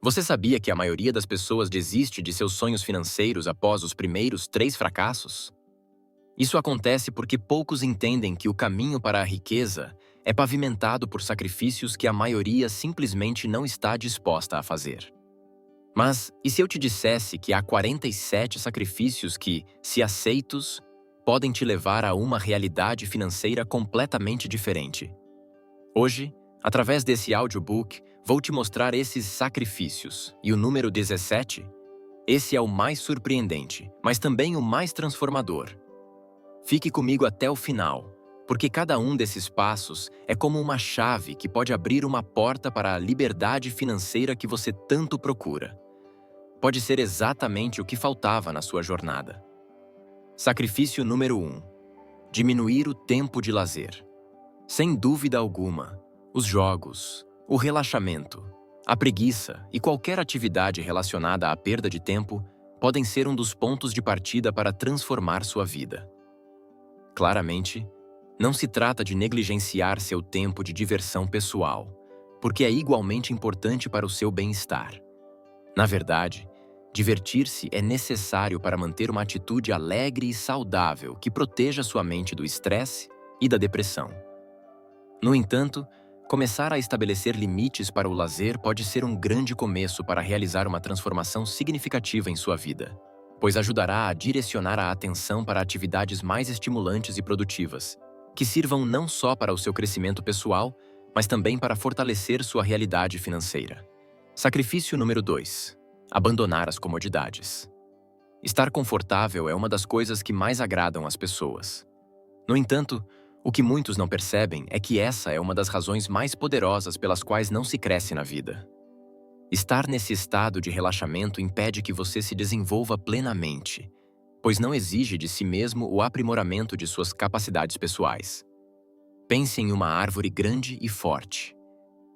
Você sabia que a maioria das pessoas desiste de seus sonhos financeiros após os primeiros 3 fracassos? Isso acontece porque poucos entendem que o caminho para a riqueza é pavimentado por sacrifícios que a maioria simplesmente não está disposta a fazer. Mas e se eu te dissesse que há 47 sacrifícios que, se aceitos, podem te levar a uma realidade financeira completamente diferente? Hoje, através desse audiobook, vou te mostrar esses sacrifícios. E o número 17? Esse é o mais surpreendente, mas também o mais transformador. Fique comigo até o final, porque cada um desses passos é como uma chave que pode abrir uma porta para a liberdade financeira que você tanto procura. Pode ser exatamente o que faltava na sua jornada. Sacrifício número 1. Diminuir o tempo de lazer. Sem dúvida alguma, os jogos, o relaxamento, a preguiça e qualquer atividade relacionada à perda de tempo podem ser um dos pontos de partida para transformar sua vida. Claramente, não se trata de negligenciar seu tempo de diversão pessoal, porque é igualmente importante para o seu bem-estar. Na verdade, divertir-se é necessário para manter uma atitude alegre e saudável que proteja sua mente do estresse e da depressão. No entanto, começar a estabelecer limites para o lazer pode ser um grande começo para realizar uma transformação significativa em sua vida, pois ajudará a direcionar a atenção para atividades mais estimulantes e produtivas, que sirvam não só para o seu crescimento pessoal, mas também para fortalecer sua realidade financeira. Sacrifício número 2. Abandonar as comodidades. Estar confortável é uma das coisas que mais agradam às pessoas. No entanto, o que muitos não percebem é que essa é uma das razões mais poderosas pelas quais não se cresce na vida. Estar nesse estado de relaxamento impede que você se desenvolva plenamente, pois não exige de si mesmo o aprimoramento de suas capacidades pessoais. Pense em uma árvore grande e forte.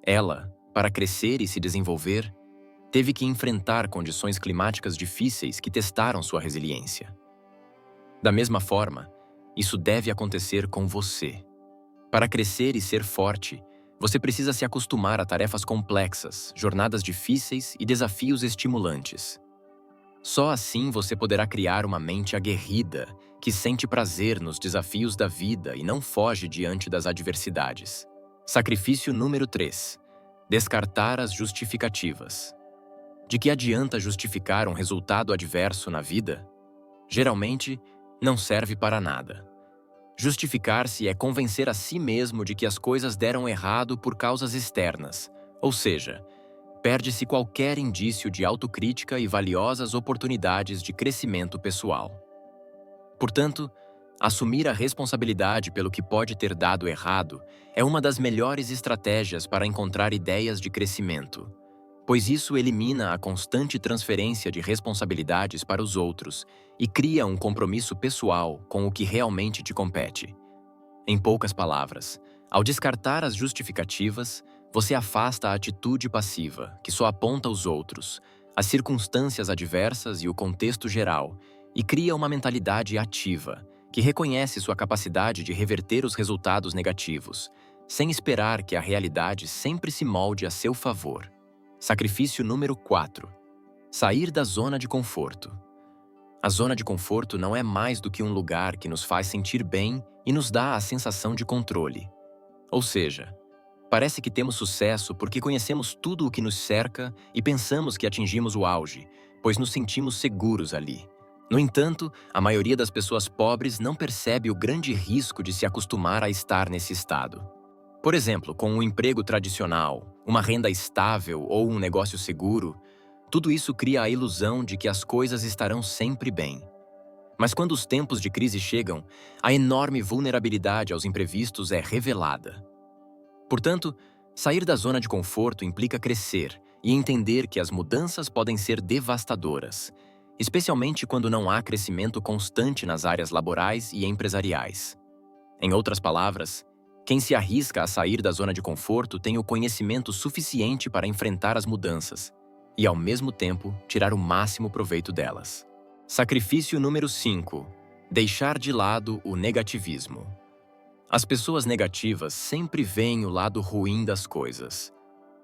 Ela, para crescer e se desenvolver, teve que enfrentar condições climáticas difíceis que testaram sua resiliência. Da mesma forma, isso deve acontecer com você. Para crescer e ser forte, você precisa se acostumar a tarefas complexas, jornadas difíceis e desafios estimulantes. Só assim você poderá criar uma mente aguerrida, que sente prazer nos desafios da vida e não foge diante das adversidades. Sacrifício número 3. Descartar as justificativas. De que adianta justificar um resultado adverso na vida? Geralmente, não serve para nada. Justificar-se é convencer a si mesmo de que as coisas deram errado por causas externas, ou seja, perde-se qualquer indício de autocrítica e valiosas oportunidades de crescimento pessoal. Portanto, assumir a responsabilidade pelo que pode ter dado errado é uma das melhores estratégias para encontrar ideias de crescimento, pois isso elimina a constante transferência de responsabilidades para os outros e cria um compromisso pessoal com o que realmente te compete. Em poucas palavras, ao descartar as justificativas, você afasta a atitude passiva, que só aponta os outros, as circunstâncias adversas e o contexto geral, e cria uma mentalidade ativa, que reconhece sua capacidade de reverter os resultados negativos, sem esperar que a realidade sempre se molde a seu favor. Sacrifício número 4. Sair da zona de conforto. A zona de conforto não é mais do que um lugar que nos faz sentir bem e nos dá a sensação de controle. Ou seja, parece que temos sucesso porque conhecemos tudo o que nos cerca e pensamos que atingimos o auge, pois nos sentimos seguros ali. No entanto, a maioria das pessoas pobres não percebe o grande risco de se acostumar a estar nesse estado. Por exemplo, com um emprego tradicional, uma renda estável ou um negócio seguro, tudo isso cria a ilusão de que as coisas estarão sempre bem. Mas quando os tempos de crise chegam, a enorme vulnerabilidade aos imprevistos é revelada. Portanto, sair da zona de conforto implica crescer e entender que as mudanças podem ser devastadoras, especialmente quando não há crescimento constante nas áreas laborais e empresariais. Em outras palavras, quem se arrisca a sair da zona de conforto tem o conhecimento suficiente para enfrentar as mudanças e, ao mesmo tempo, tirar o máximo proveito delas. Sacrifício número 5. Deixar de lado o negativismo. As pessoas negativas sempre veem o lado ruim das coisas.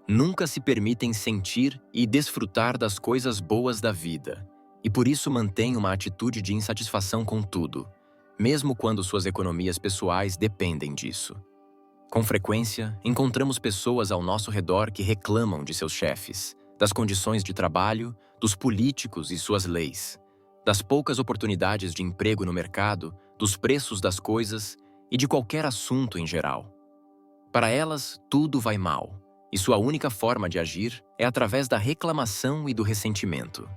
nunca se permitem sentir e desfrutar das coisas boas da vida, e por isso mantêm uma atitude de insatisfação com tudo, mesmo quando suas economias pessoais dependem disso. Com frequência, encontramos pessoas ao nosso redor que reclamam de seus chefes, das condições de trabalho, dos políticos e suas leis, das poucas oportunidades de emprego no mercado, dos preços das coisas e de qualquer assunto em geral. Para elas, tudo vai mal, e sua única forma de agir é através da reclamação e do ressentimento.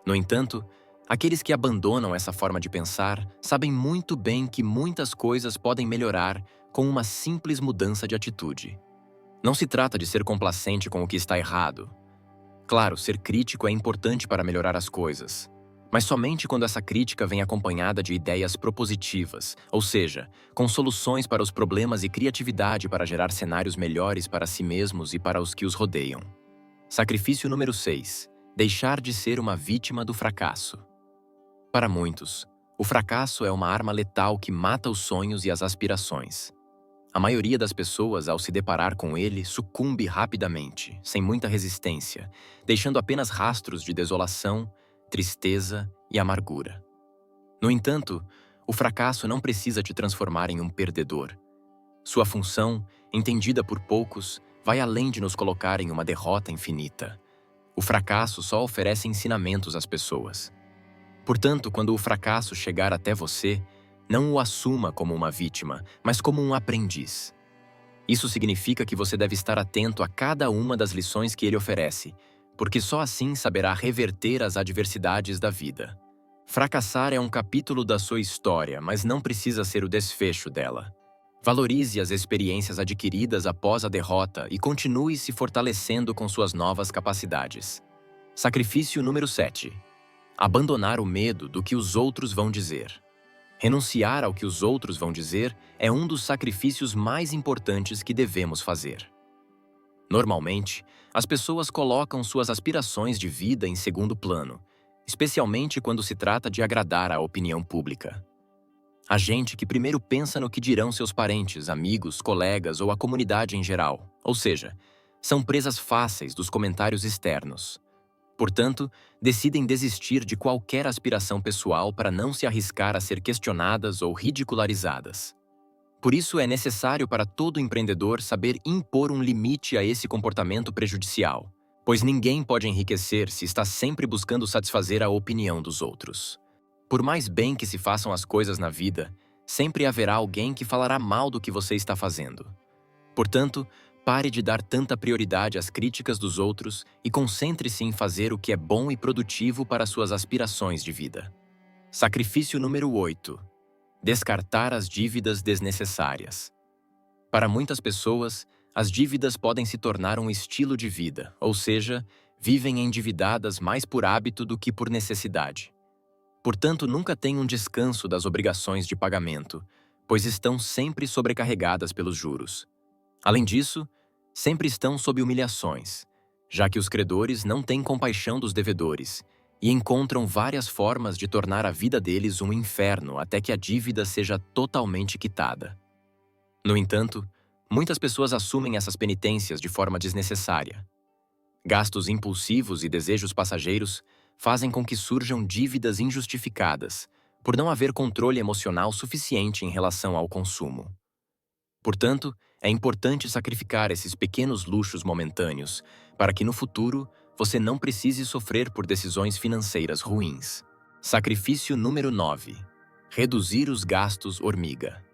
No entanto, aqueles que abandonam essa forma de pensar sabem muito bem que muitas coisas podem melhorar com uma simples mudança de atitude. Não se trata de ser complacente com o que está errado. Claro, ser crítico é importante para melhorar as coisas, mas somente quando essa crítica vem acompanhada de ideias propositivas, ou seja, com soluções para os problemas e criatividade para gerar cenários melhores para si mesmos e para os que os rodeiam. Sacrifício número 6. Deixar de ser uma vítima do fracasso. Para muitos, o fracasso é uma arma letal que mata os sonhos e as aspirações. A maioria das pessoas, ao se deparar com ele, sucumbe rapidamente, sem muita resistência, deixando apenas rastros de desolação, tristeza e amargura. No entanto, o fracasso não precisa te transformar em um perdedor. Sua função, entendida por poucos, vai além de nos colocar em uma derrota infinita. O fracasso só oferece ensinamentos às pessoas. Portanto, quando o fracasso chegar até você, não o assuma como uma vítima, mas como um aprendiz. Isso significa que você deve estar atento a cada uma das lições que ele oferece, porque só assim saberá reverter as adversidades da vida. Fracassar é um capítulo da sua história, mas não precisa ser o desfecho dela. Valorize as experiências adquiridas após a derrota e continue se fortalecendo com suas novas capacidades. Sacrifício número 7. Abandonar o medo do que os outros vão dizer. Renunciar ao que os outros vão dizer é um dos sacrifícios mais importantes que devemos fazer. Normalmente, as pessoas colocam suas aspirações de vida em segundo plano, especialmente quando se trata de agradar à opinião pública. Há gente que primeiro pensa no que dirão seus parentes, amigos, colegas ou a comunidade em geral, ou seja, são presas fáceis dos comentários externos. Portanto, decidem desistir de qualquer aspiração pessoal para não se arriscar a ser questionadas ou ridicularizadas. Por isso, é necessário para todo empreendedor saber impor um limite a esse comportamento prejudicial, pois ninguém pode enriquecer se está sempre buscando satisfazer a opinião dos outros. Por mais bem que se façam as coisas na vida, sempre haverá alguém que falará mal do que você está fazendo. Portanto, pare de dar tanta prioridade às críticas dos outros e concentre-se em fazer o que é bom e produtivo para suas aspirações de vida. Sacrifício número 8. Descartar as dívidas desnecessárias. Para muitas pessoas, as dívidas podem se tornar um estilo de vida, ou seja, vivem endividadas mais por hábito do que por necessidade. Portanto, nunca têm um descanso das obrigações de pagamento, pois estão sempre sobrecarregadas pelos juros. Além disso, sempre estão sob humilhações, já que os credores não têm compaixão dos devedores e encontram várias formas de tornar a vida deles um inferno até que a dívida seja totalmente quitada. No entanto, muitas pessoas assumem essas penitências de forma desnecessária. Gastos impulsivos e desejos passageiros fazem com que surjam dívidas injustificadas, por não haver controle emocional suficiente em relação ao consumo. Portanto, é importante sacrificar esses pequenos luxos momentâneos para que no futuro você não precise sofrer por decisões financeiras ruins. Sacrifício número 9. Reduzir os gastos hormiga.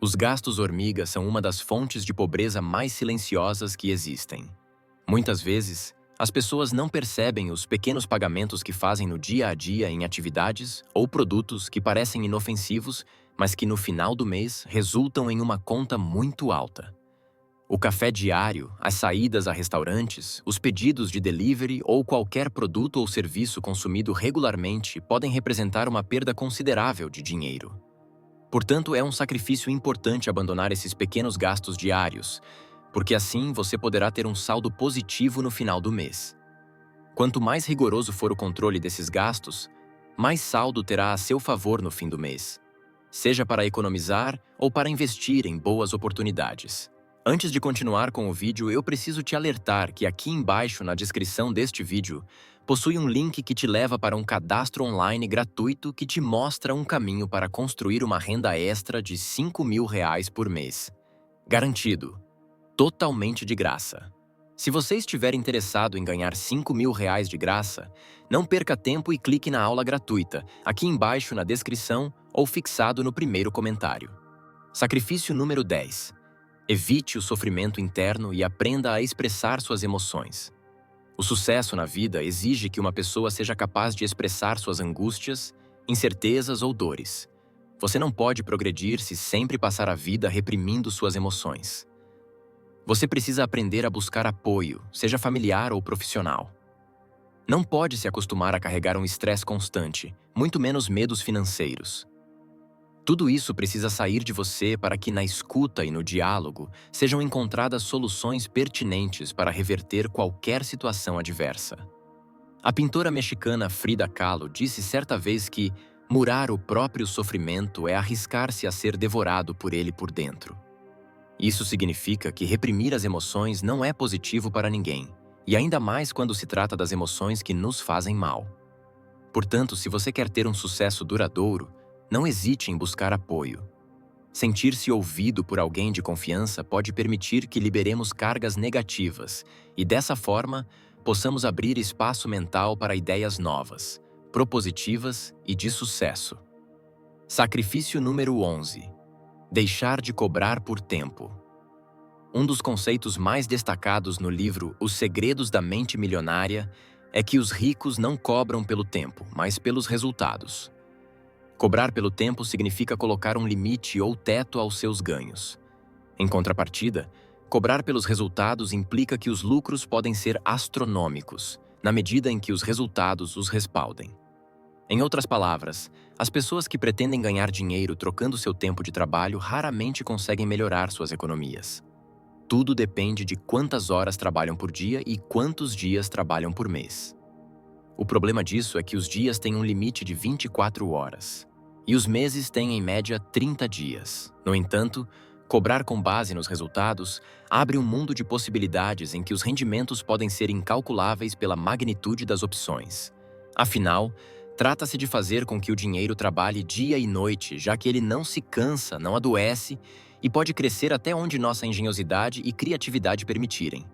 Os gastos hormiga são uma das fontes de pobreza mais silenciosas que existem. Muitas vezes, as pessoas não percebem os pequenos pagamentos que fazem no dia a dia em atividades ou produtos que parecem inofensivos, mas que no final do mês resultam em uma conta muito alta. O café diário, as saídas a restaurantes, os pedidos de delivery ou qualquer produto ou serviço consumido regularmente podem representar uma perda considerável de dinheiro. Portanto, é um sacrifício importante abandonar esses pequenos gastos diários, porque assim você poderá ter um saldo positivo no final do mês. Quanto mais rigoroso for o controle desses gastos, mais saldo terá a seu favor no fim do mês, seja para economizar ou para investir em boas oportunidades. Antes de continuar com o vídeo, eu preciso te alertar que aqui embaixo na descrição deste vídeo possui um link que te leva para um cadastro online gratuito que te mostra um caminho para construir uma renda extra de R$ 5.000 por mês. Garantido. Totalmente de graça. Se você estiver interessado em ganhar R$ 5.000 de graça, não perca tempo e clique na aula gratuita, aqui embaixo na descrição ou fixado no primeiro comentário. Sacrifício número 10. Evite o sofrimento interno e aprenda a expressar suas emoções. O sucesso na vida exige que uma pessoa seja capaz de expressar suas angústias, incertezas ou dores. Você não pode progredir se sempre passar a vida reprimindo suas emoções. Você precisa aprender a buscar apoio, seja familiar ou profissional. Não pode se acostumar a carregar um estresse constante, muito menos medos financeiros. Tudo isso precisa sair de você para que na escuta e no diálogo sejam encontradas soluções pertinentes para reverter qualquer situação adversa. A pintora mexicana Frida Kahlo disse certa vez que murar o próprio sofrimento é arriscar-se a ser devorado por ele por dentro. Isso significa que reprimir as emoções não é positivo para ninguém, e ainda mais quando se trata das emoções que nos fazem mal. Portanto, se você quer ter um sucesso duradouro, não hesite em buscar apoio. Sentir-se ouvido por alguém de confiança pode permitir que liberemos cargas negativas e, dessa forma, possamos abrir espaço mental para ideias novas, propositivas e de sucesso. Sacrifício número 11. Deixar de cobrar por tempo. Um dos conceitos mais destacados no livro Os Segredos da Mente Milionária é que os ricos não cobram pelo tempo, mas pelos resultados. Cobrar pelo tempo significa colocar um limite ou teto aos seus ganhos. Em contrapartida, cobrar pelos resultados implica que os lucros podem ser astronômicos, na medida em que os resultados os respaldem. Em outras palavras, as pessoas que pretendem ganhar dinheiro trocando seu tempo de trabalho raramente conseguem melhorar suas economias. Tudo depende de quantas horas trabalham por dia e quantos dias trabalham por mês. O problema disso é que os dias têm um limite de 24 horas, e os meses têm em média 30 dias. No entanto, cobrar com base nos resultados abre um mundo de possibilidades em que os rendimentos podem ser incalculáveis pela magnitude das opções. Afinal, trata-se de fazer com que o dinheiro trabalhe dia e noite, já que ele não se cansa, não adoece e pode crescer até onde nossa engenhosidade e criatividade permitirem.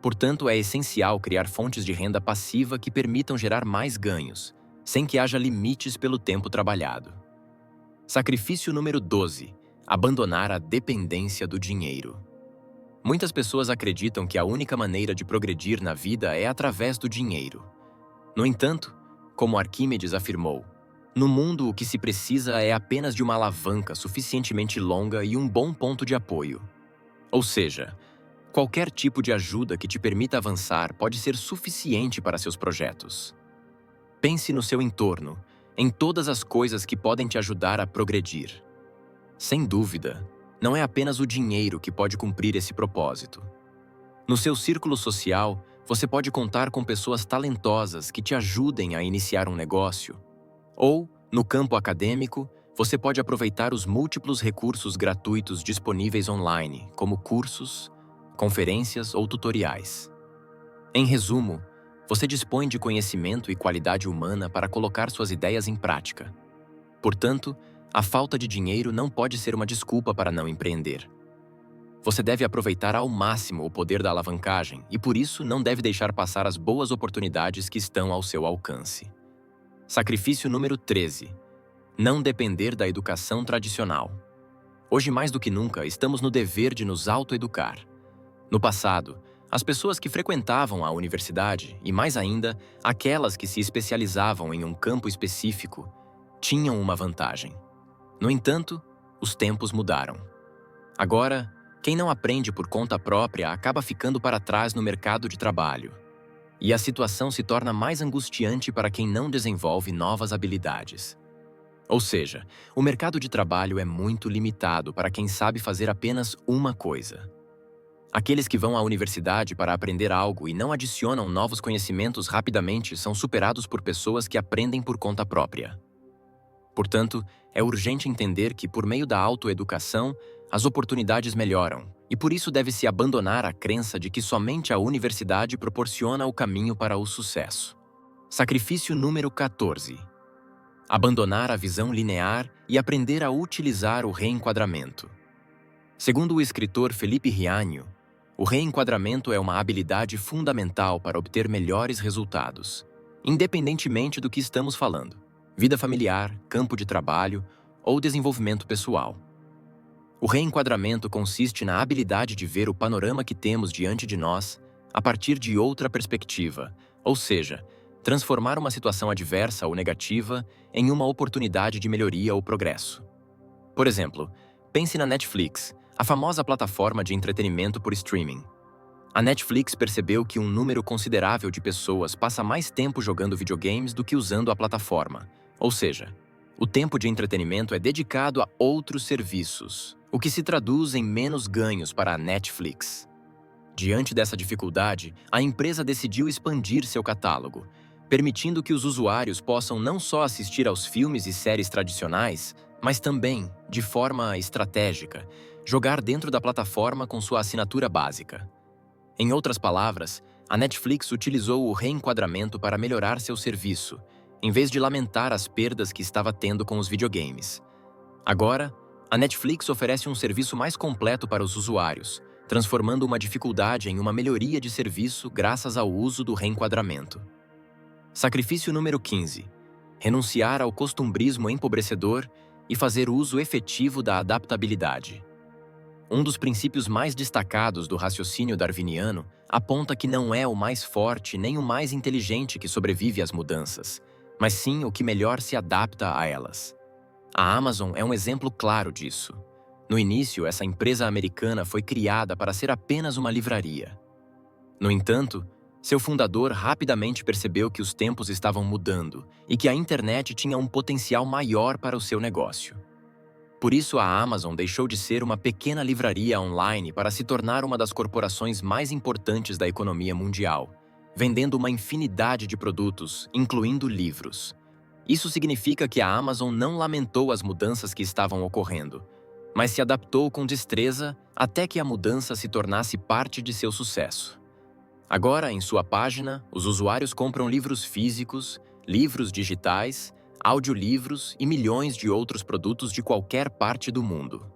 Portanto, é essencial criar fontes de renda passiva que permitam gerar mais ganhos, sem que haja limites pelo tempo trabalhado. Sacrifício número 12. Abandonar a dependência do dinheiro. Muitas pessoas acreditam que a única maneira de progredir na vida é através do dinheiro. No entanto, como Arquímedes afirmou, no mundo o que se precisa é apenas de uma alavanca suficientemente longa e um bom ponto de apoio. Ou seja, qualquer tipo de ajuda que te permita avançar pode ser suficiente para seus projetos. Pense no seu entorno, em todas as coisas que podem te ajudar a progredir. Sem dúvida, não é apenas o dinheiro que pode cumprir esse propósito. No seu círculo social, você pode contar com pessoas talentosas que te ajudem a iniciar um negócio. Ou, no campo acadêmico, você pode aproveitar os múltiplos recursos gratuitos disponíveis online, como cursos, conferências ou tutoriais. Em resumo, você dispõe de conhecimento e qualidade humana para colocar suas ideias em prática. Portanto, a falta de dinheiro não pode ser uma desculpa para não empreender. Você deve aproveitar ao máximo o poder da alavancagem e, por isso, não deve deixar passar as boas oportunidades que estão ao seu alcance. Sacrifício número 13. Não depender da educação tradicional. Hoje, mais do que nunca, estamos no dever de nos autoeducar. No passado, as pessoas que frequentavam a universidade, e mais ainda, aquelas que se especializavam em um campo específico, tinham uma vantagem. No entanto, os tempos mudaram. Agora, quem não aprende por conta própria acaba ficando para trás no mercado de trabalho. E a situação se torna mais angustiante para quem não desenvolve novas habilidades. Ou seja, o mercado de trabalho é muito limitado para quem sabe fazer apenas uma coisa. Aqueles que vão à universidade para aprender algo e não adicionam novos conhecimentos rapidamente são superados por pessoas que aprendem por conta própria. Portanto, é urgente entender que, por meio da autoeducação, as oportunidades melhoram E por isso deve-se abandonar a crença de que somente a universidade proporciona o caminho para o sucesso. Sacrifício número 14. Abandonar a visão linear e aprender a utilizar o reenquadramento. Segundo o escritor Felipe Riaño, o reenquadramento é uma habilidade fundamental para obter melhores resultados, independentemente do que estamos falando: vida familiar, campo de trabalho ou desenvolvimento pessoal. O reenquadramento consiste na habilidade de ver o panorama que temos diante de nós a partir de outra perspectiva, ou seja, transformar uma situação adversa ou negativa em uma oportunidade de melhoria ou progresso. Por exemplo, pense na Netflix, a famosa plataforma de entretenimento por streaming. A Netflix percebeu que um número considerável de pessoas passa mais tempo jogando videogames do que usando a plataforma, ou seja, o tempo de entretenimento é dedicado a outros serviços, o que se traduz em menos ganhos para a Netflix. Diante dessa dificuldade, a empresa decidiu expandir seu catálogo, permitindo que os usuários possam não só assistir aos filmes e séries tradicionais, mas também, de forma estratégica, jogar dentro da plataforma com sua assinatura básica. Em outras palavras, a Netflix utilizou o reenquadramento para melhorar seu serviço, em vez de lamentar as perdas que estava tendo com os videogames. Agora, a Netflix oferece um serviço mais completo para os usuários, transformando uma dificuldade em uma melhoria de serviço graças ao uso do reenquadramento. Sacrifício número 15. Renunciar ao costumbrismo empobrecedor e fazer uso efetivo da adaptabilidade. Um dos princípios mais destacados do raciocínio darwiniano aponta que não é o mais forte nem o mais inteligente que sobrevive às mudanças, mas sim o que melhor se adapta a elas. A Amazon é um exemplo claro disso. No início, essa empresa americana foi criada para ser apenas uma livraria. No entanto, seu fundador rapidamente percebeu que os tempos estavam mudando e que a internet tinha um potencial maior para o seu negócio. Por isso, a Amazon deixou de ser uma pequena livraria online para se tornar uma das corporações mais importantes da economia mundial, vendendo uma infinidade de produtos, incluindo livros. Isso significa que a Amazon não lamentou as mudanças que estavam ocorrendo, mas se adaptou com destreza até que a mudança se tornasse parte de seu sucesso. Agora, em sua página, os usuários compram livros físicos, livros digitais, audiolivros e milhões de outros produtos de qualquer parte do mundo.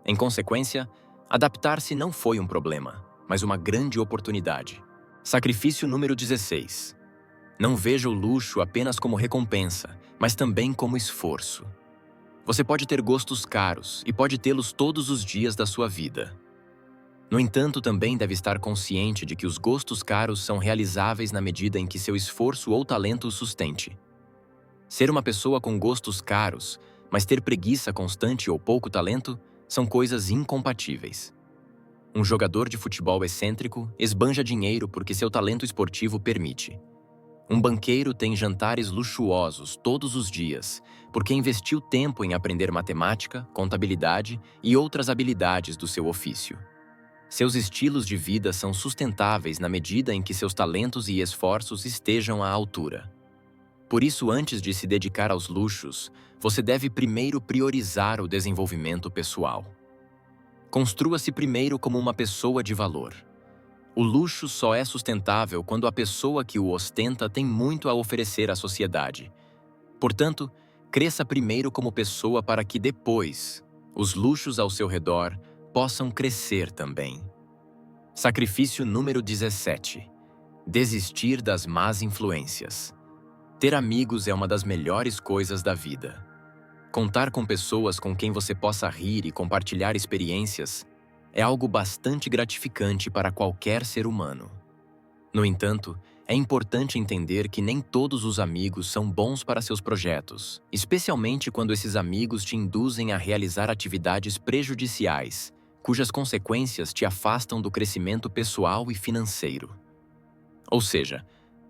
Em consequência, adaptar-se não foi um problema, mas uma grande oportunidade. Sacrifício número 16. Não veja o luxo apenas como recompensa, mas também como esforço. Você pode ter gostos caros e pode tê-los todos os dias da sua vida. No entanto, também deve estar consciente de que os gostos caros são realizáveis na medida em que seu esforço ou talento os sustente. Ser uma pessoa com gostos caros, mas ter preguiça constante ou pouco talento, são coisas incompatíveis. Um jogador de futebol excêntrico esbanja dinheiro porque seu talento esportivo permite. Um banqueiro tem jantares luxuosos todos os dias porque investiu tempo em aprender matemática, contabilidade e outras habilidades do seu ofício. Seus estilos de vida são sustentáveis na medida em que seus talentos e esforços estejam à altura. Por isso, antes de se dedicar aos luxos, você deve primeiro priorizar o desenvolvimento pessoal. Construa-se primeiro como uma pessoa de valor. O luxo só é sustentável quando a pessoa que o ostenta tem muito a oferecer à sociedade. Portanto, cresça primeiro como pessoa para que depois, os luxos ao seu redor possam crescer também. Sacrifício número 17. Desistir das más influências. Ter amigos é uma das melhores coisas da vida. Contar com pessoas com quem você possa rir e compartilhar experiências é algo bastante gratificante para qualquer ser humano. No entanto, é importante entender que nem todos os amigos são bons para seus projetos, especialmente quando esses amigos te induzem a realizar atividades prejudiciais, cujas consequências te afastam do crescimento pessoal e financeiro. Ou seja,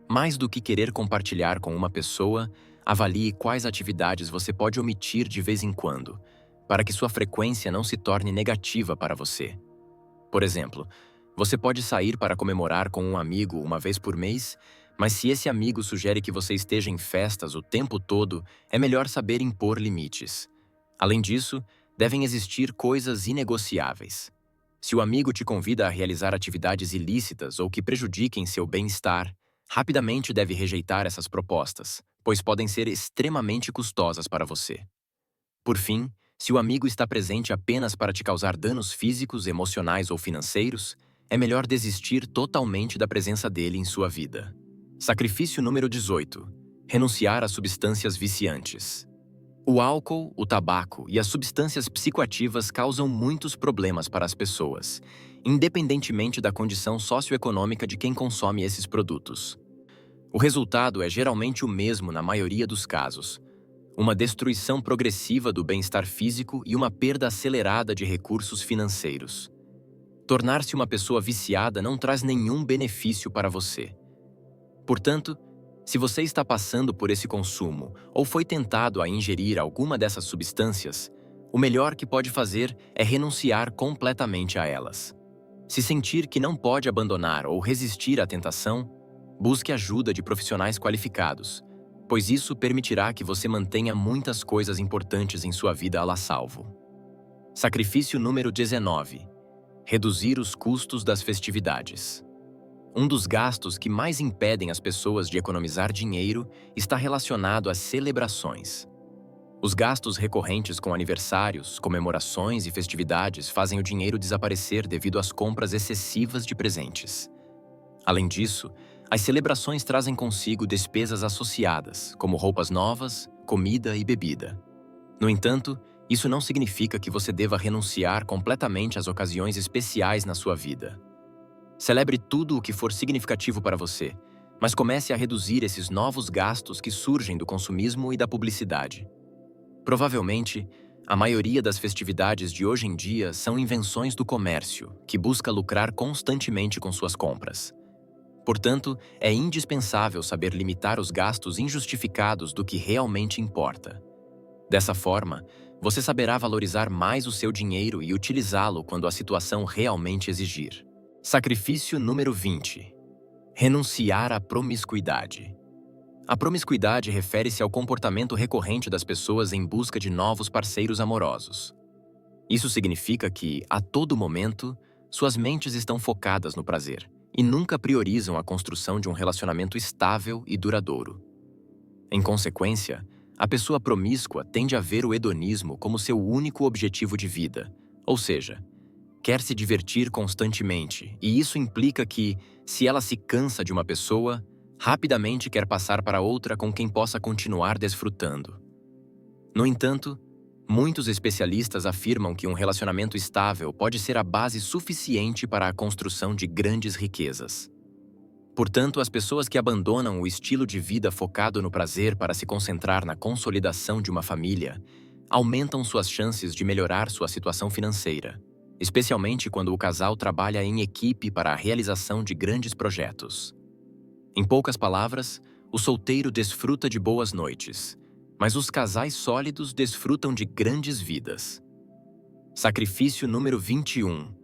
mais do que querer compartilhar com uma pessoa, avalie quais atividades você pode omitir de vez em quando, para que sua frequência não se torne negativa para você. Por exemplo, você pode sair para comemorar com um amigo uma vez por mês, mas se esse amigo sugere que você esteja em festas o tempo todo, é melhor saber impor limites. Além disso, devem existir coisas inegociáveis. Se o amigo te convida a realizar atividades ilícitas ou que prejudiquem seu bem-estar, rapidamente deve rejeitar essas propostas, pois podem ser extremamente custosas para você. Por fim, se o amigo está presente apenas para te causar danos físicos, emocionais ou financeiros, é melhor desistir totalmente da presença dele em sua vida. Sacrifício número 18. Renunciar a substâncias viciantes. O álcool, o tabaco e as substâncias psicoativas causam muitos problemas para as pessoas, independentemente da condição socioeconômica de quem consome esses produtos. O resultado é geralmente o mesmo na maioria dos casos: uma destruição progressiva do bem-estar físico e uma perda acelerada de recursos financeiros. Tornar-se uma pessoa viciada não traz nenhum benefício para você. Portanto, se você está passando por esse consumo ou foi tentado a ingerir alguma dessas substâncias, o melhor que pode fazer é renunciar completamente a elas. Se sentir que não pode abandonar ou resistir à tentação, busque ajuda de profissionais qualificados, pois isso permitirá que você mantenha muitas coisas importantes em sua vida a salvo. Sacrifício número 19. Reduzir os custos das festividades. Um dos gastos que mais impedem as pessoas de economizar dinheiro está relacionado às celebrações. Os gastos recorrentes com aniversários, comemorações e festividades fazem o dinheiro desaparecer devido às compras excessivas de presentes. Além disso, as celebrações trazem consigo despesas associadas, como roupas novas, comida e bebida. No entanto, isso não significa que você deva renunciar completamente às ocasiões especiais na sua vida. Celebre tudo o que for significativo para você, mas comece a reduzir esses novos gastos que surgem do consumismo e da publicidade. Provavelmente, a maioria das festividades de hoje em dia são invenções do comércio, que busca lucrar constantemente com suas compras. Portanto, é indispensável saber limitar os gastos injustificados do que realmente importa. Dessa forma, você saberá valorizar mais o seu dinheiro e utilizá-lo quando a situação realmente exigir. Sacrifício número 20. Renunciar à promiscuidade. A promiscuidade refere-se ao comportamento recorrente das pessoas em busca de novos parceiros amorosos. Isso significa que, a todo momento, suas mentes estão focadas no prazer e nunca priorizam a construção de um relacionamento estável e duradouro. Em consequência, a pessoa promíscua tende a ver o hedonismo como seu único objetivo de vida, ou seja, quer se divertir constantemente, e isso implica que, se ela se cansa de uma pessoa, rapidamente quer passar para outra com quem possa continuar desfrutando. No entanto, muitos especialistas afirmam que um relacionamento estável pode ser a base suficiente para a construção de grandes riquezas. Portanto, as pessoas que abandonam o estilo de vida focado no prazer para se concentrar na consolidação de uma família, aumentam suas chances de melhorar sua situação financeira, especialmente quando o casal trabalha em equipe para a realização de grandes projetos. Em poucas palavras, o solteiro desfruta de boas noites, mas os casais sólidos desfrutam de grandes vidas. Sacrifício número 21.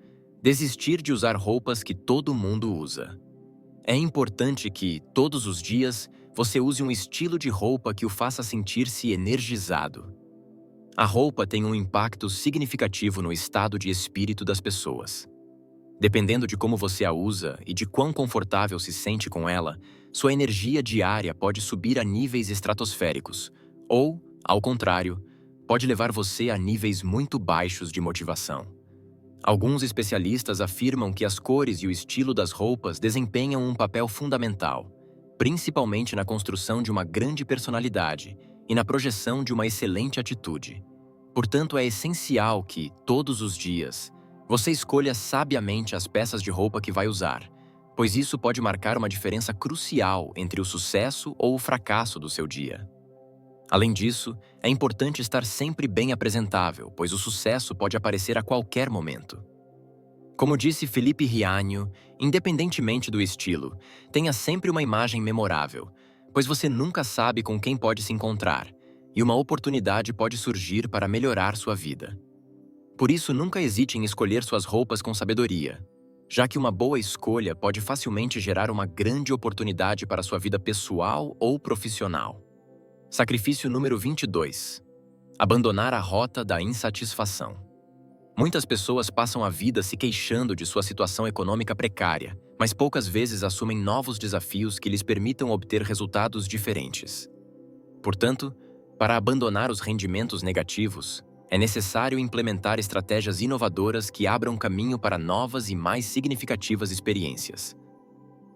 Desistir de usar roupas que todo mundo usa. É importante que, todos os dias, você use um estilo de roupa que o faça sentir-se energizado. A roupa tem um impacto significativo no estado de espírito das pessoas. Dependendo de como você a usa e de quão confortável se sente com ela, sua energia diária pode subir a níveis estratosféricos, ou, ao contrário, pode levar você a níveis muito baixos de motivação. Alguns especialistas afirmam que as cores e o estilo das roupas desempenham um papel fundamental, principalmente na construção de uma grande personalidade e na projeção de uma excelente atitude. Portanto, é essencial que, todos os dias, você escolha sabiamente as peças de roupa que vai usar, pois isso pode marcar uma diferença crucial entre o sucesso ou o fracasso do seu dia. Além disso, é importante estar sempre bem apresentável, pois o sucesso pode aparecer a qualquer momento. Como disse Felipe Riaño, independentemente do estilo, tenha sempre uma imagem memorável, pois você nunca sabe com quem pode se encontrar, e uma oportunidade pode surgir para melhorar sua vida. Por isso, nunca hesite em escolher suas roupas com sabedoria, já que uma boa escolha pode facilmente gerar uma grande oportunidade para sua vida pessoal ou profissional. Sacrifício número 22. Abandonar a rota da insatisfação. Muitas pessoas passam a vida se queixando de sua situação econômica precária, mas poucas vezes assumem novos desafios que lhes permitam obter resultados diferentes. Portanto, para abandonar os rendimentos negativos, é necessário implementar estratégias inovadoras que abram caminho para novas e mais significativas experiências.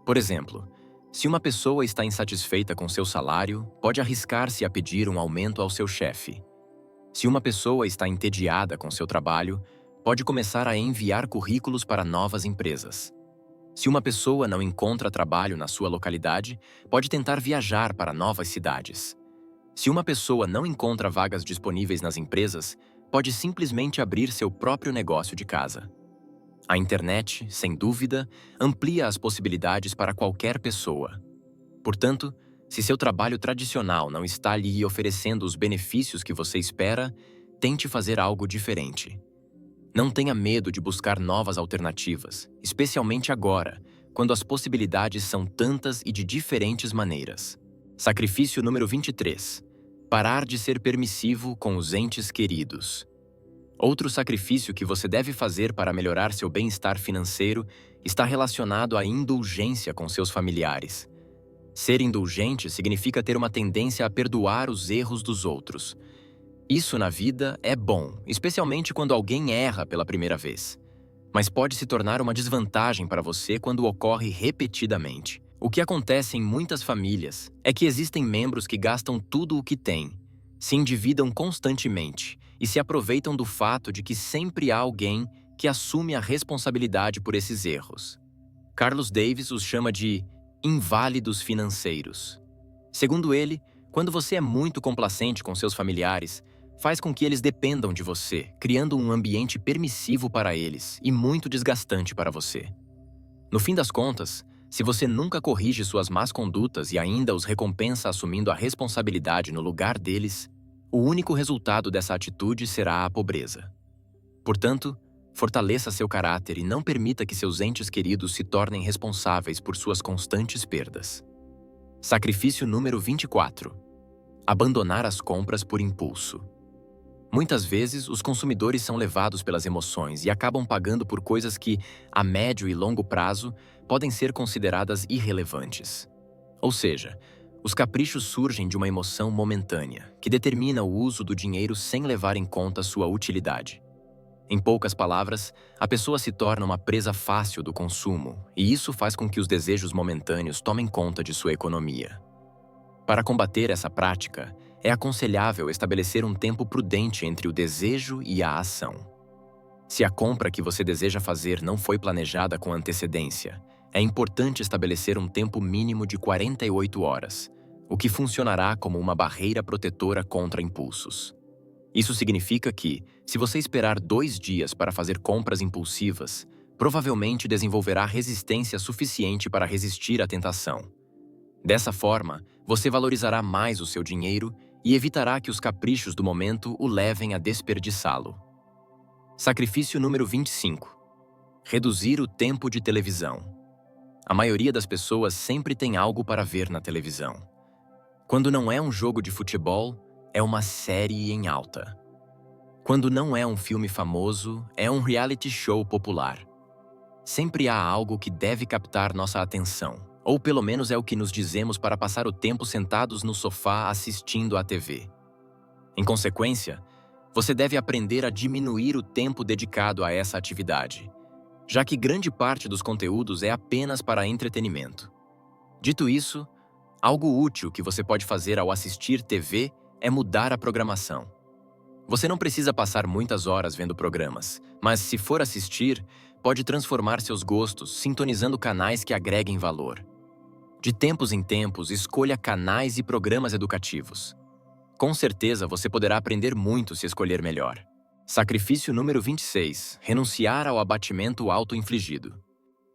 Por exemplo, se uma pessoa está insatisfeita com seu salário, pode arriscar-se a pedir um aumento ao seu chefe. Se uma pessoa está entediada com seu trabalho, pode começar a enviar currículos para novas empresas. Se uma pessoa não encontra trabalho na sua localidade, pode tentar viajar para novas cidades. Se uma pessoa não encontra vagas disponíveis nas empresas, pode simplesmente abrir seu próprio negócio de casa. A internet, sem dúvida, amplia as possibilidades para qualquer pessoa. Portanto, se seu trabalho tradicional não está lhe oferecendo os benefícios que você espera, tente fazer algo diferente. Não tenha medo de buscar novas alternativas, especialmente agora, quando as possibilidades são tantas e de diferentes maneiras. Sacrifício número 23. Parar de ser permissivo com os entes queridos. Outro sacrifício que você deve fazer para melhorar seu bem-estar financeiro está relacionado à indulgência com seus familiares. Ser indulgente significa ter uma tendência a perdoar os erros dos outros. Isso na vida é bom, especialmente quando alguém erra pela primeira vez. Mas pode se tornar uma desvantagem para você quando ocorre repetidamente. O que acontece em muitas famílias é que existem membros que gastam tudo o que têm, se endividam constantemente e se aproveitam do fato de que sempre há alguém que assume a responsabilidade por esses erros. Carlos Davis os chama de inválidos financeiros. Segundo ele, quando você é muito complacente com seus familiares, faz com que eles dependam de você, criando um ambiente permissivo para eles e muito desgastante para você. No fim das contas, se você nunca corrige suas más condutas e ainda os recompensa assumindo a responsabilidade no lugar deles, o único resultado dessa atitude será a pobreza. Portanto, fortaleça seu caráter e não permita que seus entes queridos se tornem responsáveis por suas constantes perdas. Sacrifício número 24. Abandonar as compras por impulso. Muitas vezes, os consumidores são levados pelas emoções e acabam pagando por coisas que, a médio e longo prazo, podem ser consideradas irrelevantes. Ou seja, os caprichos surgem de uma emoção momentânea, que determina o uso do dinheiro sem levar em conta sua utilidade. Em poucas palavras, a pessoa se torna uma presa fácil do consumo, e isso faz com que os desejos momentâneos tomem conta de sua economia. Para combater essa prática, é aconselhável estabelecer um tempo prudente entre o desejo e a ação. Se a compra que você deseja fazer não foi planejada com antecedência, é importante estabelecer um tempo mínimo de 48 horas, o que funcionará como uma barreira protetora contra impulsos. Isso significa que, se você esperar 2 dias para fazer compras impulsivas, provavelmente desenvolverá resistência suficiente para resistir à tentação. Dessa forma, você valorizará mais o seu dinheiro e evitará que os caprichos do momento o levem a desperdiçá-lo. Sacrifício número 25. Reduzir o tempo de televisão. A maioria das pessoas sempre tem algo para ver na televisão. Quando não é um jogo de futebol, é uma série em alta. Quando não é um filme famoso, é um reality show popular. Sempre há algo que deve captar nossa atenção, ou pelo menos é o que nos dizemos para passar o tempo sentados no sofá assistindo à TV. Em consequência, você deve aprender a diminuir o tempo dedicado a essa atividade, já que grande parte dos conteúdos é apenas para entretenimento. Dito isso, algo útil que você pode fazer ao assistir TV é mudar a programação. Você não precisa passar muitas horas vendo programas, mas se for assistir, pode transformar seus gostos sintonizando canais que agreguem valor. De tempos em tempos, escolha canais e programas educativos. Com certeza, você poderá aprender muito se escolher melhor. Sacrifício número 26. Renunciar ao abatimento auto-infligido.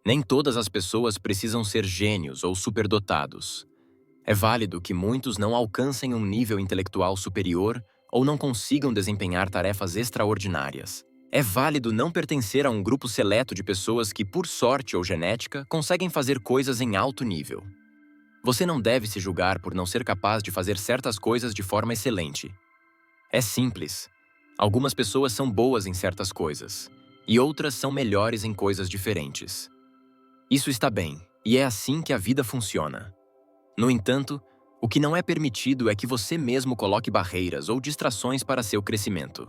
Nem todas as pessoas precisam ser gênios ou superdotados. É válido que muitos não alcancem um nível intelectual superior ou não consigam desempenhar tarefas extraordinárias. É válido não pertencer a um grupo seleto de pessoas que, por sorte ou genética, conseguem fazer coisas em alto nível. Você não deve se julgar por não ser capaz de fazer certas coisas de forma excelente. É simples. Algumas pessoas são boas em certas coisas, e outras são melhores em coisas diferentes. Isso está bem, e é assim que a vida funciona. No entanto, o que não é permitido é que você mesmo coloque barreiras ou distrações para seu crescimento.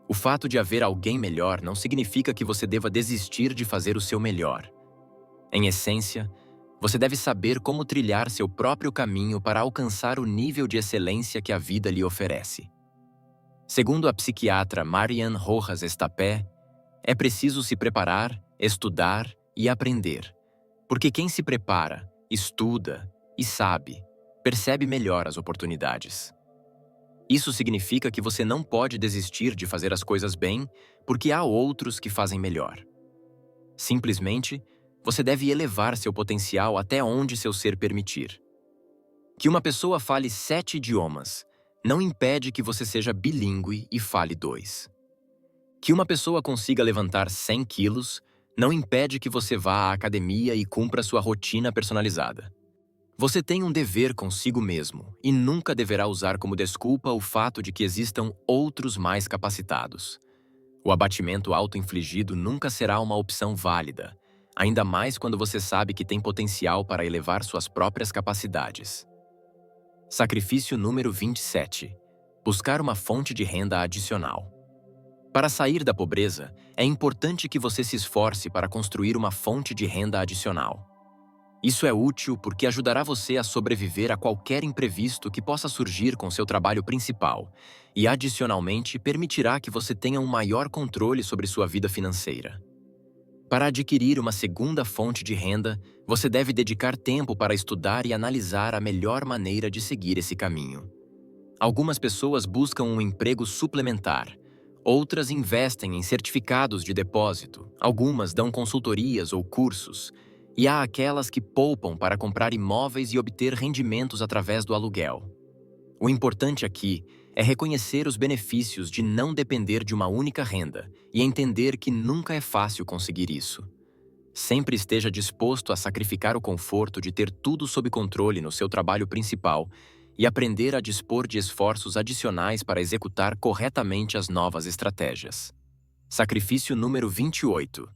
O fato de haver alguém melhor não significa que você deva desistir de fazer o seu melhor. Em essência, você deve saber como trilhar seu próprio caminho para alcançar o nível de excelência que a vida lhe oferece. Segundo a psiquiatra Marianne Rojas Estapé, é preciso se preparar, estudar e aprender. Porque quem se prepara, estuda e sabe, percebe melhor as oportunidades. Isso significa que você não pode desistir de fazer as coisas bem porque há outros que fazem melhor. Simplesmente, você deve elevar seu potencial até onde seu ser permitir. Que uma pessoa fale 7 idiomas não impede que você seja bilíngue e fale 2. Que uma pessoa consiga levantar 100 quilos não impede que você vá à academia e cumpra sua rotina personalizada. Você tem um dever consigo mesmo e nunca deverá usar como desculpa o fato de que existam outros mais capacitados. O abatimento auto-infligido nunca será uma opção válida, ainda mais quando você sabe que tem potencial para elevar suas próprias capacidades. Sacrifício número 27. Buscar uma fonte de renda adicional. Para sair da pobreza, é importante que você se esforce para construir uma fonte de renda adicional. Isso é útil porque ajudará você a sobreviver a qualquer imprevisto que possa surgir com seu trabalho principal e, adicionalmente, permitirá que você tenha um maior controle sobre sua vida financeira. Para adquirir uma segunda fonte de renda, você deve dedicar tempo para estudar e analisar a melhor maneira de seguir esse caminho. Algumas pessoas buscam um emprego suplementar, outras investem em certificados de depósito, algumas dão consultorias ou cursos, e há aquelas que poupam para comprar imóveis e obter rendimentos através do aluguel. O importante aqui é reconhecer os benefícios de não depender de uma única renda e entender que nunca é fácil conseguir isso. Sempre esteja disposto a sacrificar o conforto de ter tudo sob controle no seu trabalho principal e aprender a dispor de esforços adicionais para executar corretamente as novas estratégias. Sacrifício número 28.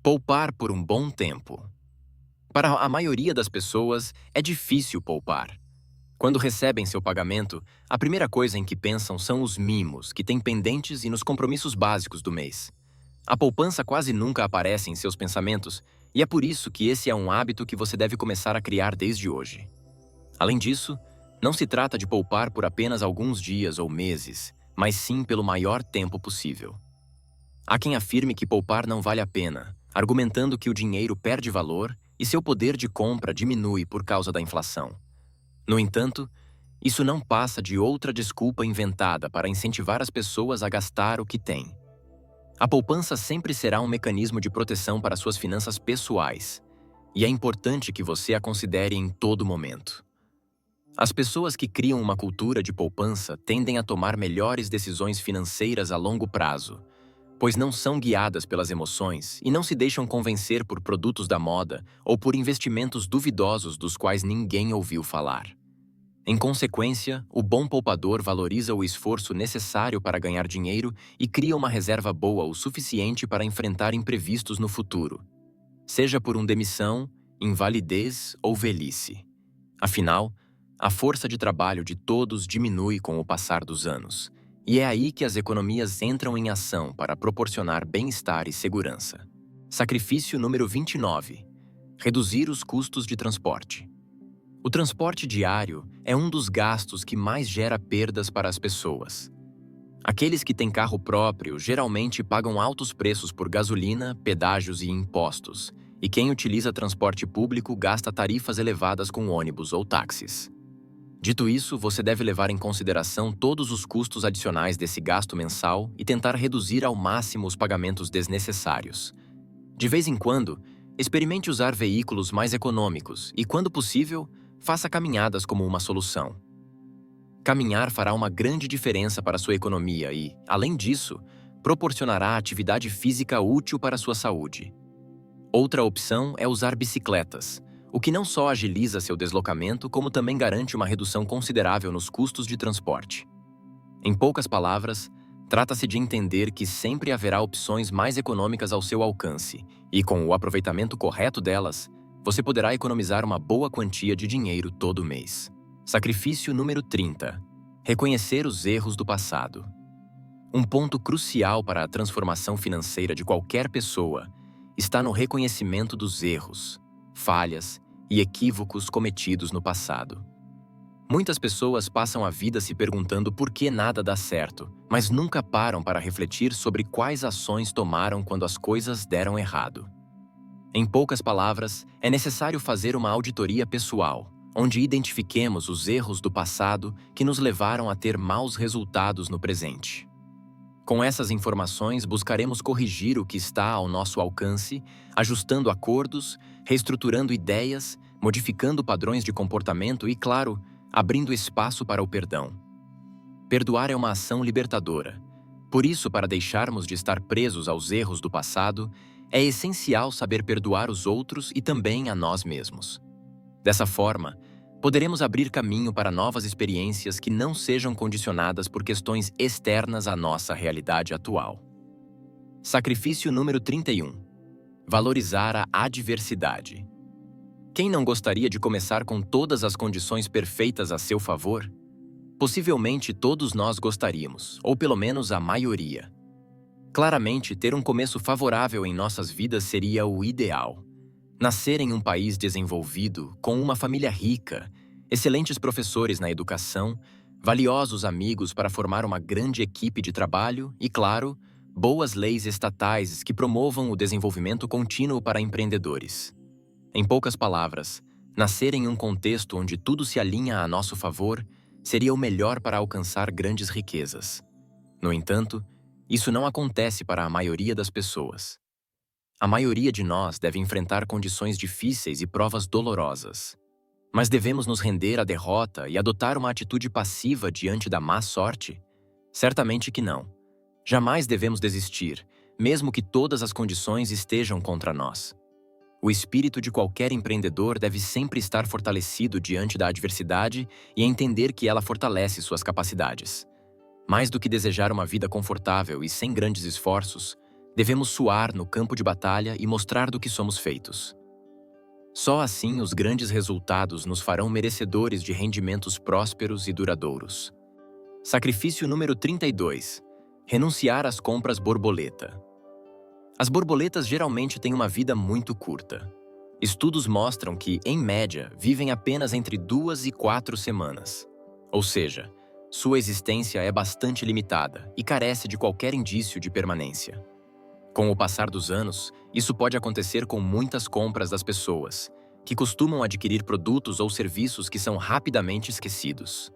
Poupar por um bom tempo. Para a maioria das pessoas, é difícil poupar. Quando recebem seu pagamento, a primeira coisa em que pensam são os mimos que têm pendentes e nos compromissos básicos do mês. A poupança quase nunca aparece em seus pensamentos, e é por isso que esse é um hábito que você deve começar a criar desde hoje. Além disso, não se trata de poupar por apenas alguns dias ou meses, mas sim pelo maior tempo possível. Há quem afirme que poupar não vale a pena, argumentando que o dinheiro perde valor e seu poder de compra diminui por causa da inflação. No entanto, isso não passa de outra desculpa inventada para incentivar as pessoas a gastar o que têm. A poupança sempre será um mecanismo de proteção para suas finanças pessoais, e é importante que você a considere em todo momento. As pessoas que criam uma cultura de poupança tendem a tomar melhores decisões financeiras a longo prazo, pois não são guiadas pelas emoções e não se deixam convencer por produtos da moda ou por investimentos duvidosos dos quais ninguém ouviu falar. Em consequência, o bom poupador valoriza o esforço necessário para ganhar dinheiro e cria uma reserva boa o suficiente para enfrentar imprevistos no futuro, seja por demissão, invalidez ou velhice. Afinal, a força de trabalho de todos diminui com o passar dos anos, e é aí que as economias entram em ação para proporcionar bem-estar e segurança. Sacrifício número 29. Reduzir os custos de transporte. O transporte diário é um dos gastos que mais gera perdas para as pessoas. Aqueles que têm carro próprio geralmente pagam altos preços por gasolina, pedágios e impostos, e quem utiliza transporte público gasta tarifas elevadas com ônibus ou táxis. Dito isso, você deve levar em consideração todos os custos adicionais desse gasto mensal e tentar reduzir ao máximo os pagamentos desnecessários. De vez em quando, experimente usar veículos mais econômicos e, quando possível, faça caminhadas como uma solução. Caminhar fará uma grande diferença para sua economia e, além disso, proporcionará atividade física útil para sua saúde. Outra opção é usar bicicletas, o que não só agiliza seu deslocamento, como também garante uma redução considerável nos custos de transporte. Em poucas palavras, Trata-se de entender que sempre haverá opções mais econômicas ao seu alcance, e com o aproveitamento correto delas, você poderá economizar uma boa quantia de dinheiro todo mês. Sacrifício número 30. Reconhecer os erros do passado. Um ponto crucial para a transformação financeira de qualquer pessoa está no reconhecimento dos erros, falhas e equívocos cometidos no passado. Muitas pessoas passam a vida se perguntando por que nada dá certo, mas nunca param para refletir sobre quais ações tomaram quando as coisas deram errado. Em poucas palavras, é necessário fazer uma auditoria pessoal, onde identifiquemos os erros do passado que nos levaram a ter maus resultados no presente. Com essas informações, buscaremos corrigir o que está ao nosso alcance, ajustando acordos, reestruturando ideias, modificando padrões de comportamento e, claro, abrindo espaço para o perdão. Perdoar é uma ação libertadora. Por isso, para deixarmos de estar presos aos erros do passado, é essencial saber perdoar os outros e também a nós mesmos. Dessa forma, poderemos abrir caminho para novas experiências que não sejam condicionadas por questões externas à nossa realidade atual. Sacrifício número 31. Valorizar a adversidade. Quem não gostaria de começar com todas as condições perfeitas a seu favor? Possivelmente todos nós gostaríamos, ou pelo menos a maioria. Claramente, ter um começo favorável em nossas vidas seria o ideal. Nascer em um país desenvolvido, com uma família rica, excelentes professores na educação, valiosos amigos para formar uma grande equipe de trabalho e, claro, boas leis estatais que promovam o desenvolvimento contínuo para empreendedores. Em poucas palavras, nascer em um contexto onde tudo se alinha a nosso favor seria o melhor para alcançar grandes riquezas. No entanto, isso não acontece para a maioria das pessoas. A maioria de nós deve enfrentar condições difíceis e provas dolorosas. Mas devemos nos render à derrota e adotar uma atitude passiva diante da má sorte? Certamente que não. Jamais devemos desistir, mesmo que todas as condições estejam contra nós. O espírito de qualquer empreendedor deve sempre estar fortalecido diante da adversidade e entender que ela fortalece suas capacidades. Mais do que desejar uma vida confortável e sem grandes esforços, devemos suar no campo de batalha e mostrar do que somos feitos. Só assim os grandes resultados nos farão merecedores de rendimentos prósperos e duradouros. Sacrifício número 32. Renunciar às compras borboleta. As borboletas geralmente têm uma vida muito curta. Estudos mostram que, em média, vivem apenas entre 2 e 4 semanas. Ou seja, sua existência é bastante limitada e carece de qualquer indício de permanência. Com o passar dos anos, isso pode acontecer com muitas compras das pessoas, que costumam adquirir produtos ou serviços que são rapidamente esquecidos.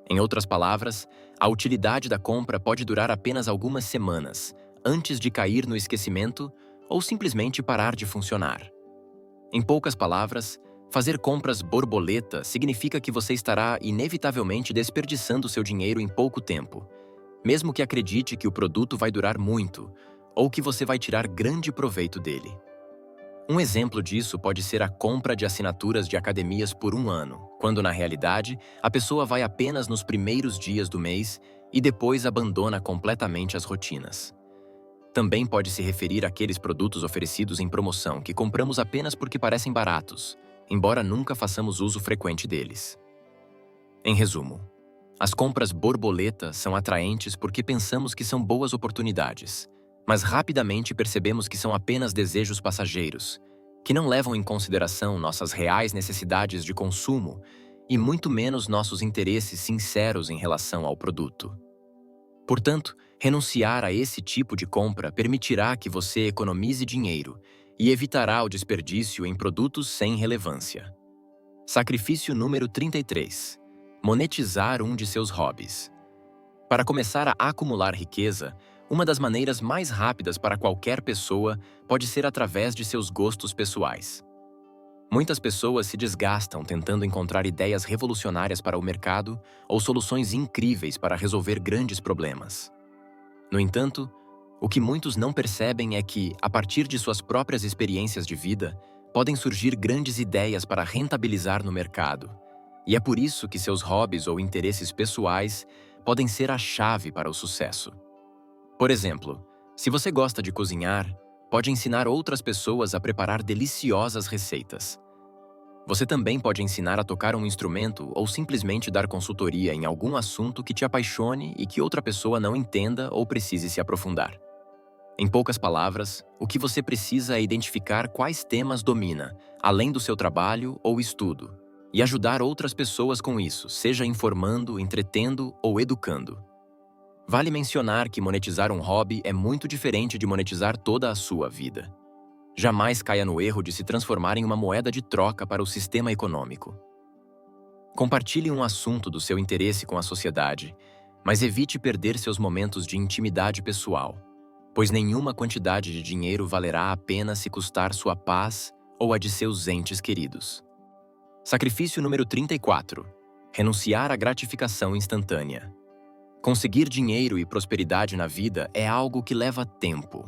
Em outras palavras, a utilidade da compra pode durar apenas algumas semanas, antes de cair no esquecimento ou simplesmente parar de funcionar. Em poucas palavras, fazer compras borboleta significa que você estará inevitavelmente desperdiçando seu dinheiro em pouco tempo, mesmo que acredite que o produto vai durar muito ou que você vai tirar grande proveito dele. Um exemplo disso pode ser a compra de assinaturas de academias por um ano, quando na realidade a pessoa vai apenas nos primeiros dias do mês e depois abandona completamente as rotinas. Também pode se referir àqueles produtos oferecidos em promoção que compramos apenas porque parecem baratos, embora nunca façamos uso frequente deles. Em resumo, as compras borboleta são atraentes porque pensamos que são boas oportunidades, mas rapidamente percebemos que são apenas desejos passageiros, que não levam em consideração nossas reais necessidades de consumo e muito menos nossos interesses sinceros em relação ao produto. Portanto, renunciar a esse tipo de compra permitirá que você economize dinheiro e evitará o desperdício em produtos sem relevância. Sacrifício número 33. Monetizar um de seus hobbies. Para começar a acumular riqueza, uma das maneiras mais rápidas para qualquer pessoa pode ser através de seus gostos pessoais. Muitas pessoas se desgastam tentando encontrar ideias revolucionárias para o mercado ou soluções incríveis para resolver grandes problemas. No entanto, o que muitos não percebem é que, a partir de suas próprias experiências de vida, podem surgir grandes ideias para rentabilizar no mercado. E é por isso que seus hobbies ou interesses pessoais podem ser a chave para o sucesso. Por exemplo, se você gosta de cozinhar, pode ensinar outras pessoas a preparar deliciosas receitas. Você também pode ensinar a tocar um instrumento ou simplesmente dar consultoria em algum assunto que te apaixone e que outra pessoa não entenda ou precise se aprofundar. Em poucas palavras, o que você precisa é identificar quais temas domina, além do seu trabalho ou estudo, e ajudar outras pessoas com isso, seja informando, entretendo ou educando. Vale mencionar que monetizar um hobby é muito diferente de monetizar toda a sua vida. Jamais caia no erro de se transformar em uma moeda de troca para o sistema econômico. Compartilhe um assunto do seu interesse com a sociedade, mas evite perder seus momentos de intimidade pessoal, pois nenhuma quantidade de dinheiro valerá a pena se custar sua paz ou a de seus entes queridos. Sacrifício número 34. Renunciar à gratificação instantânea. Conseguir dinheiro e prosperidade na vida é algo que leva tempo.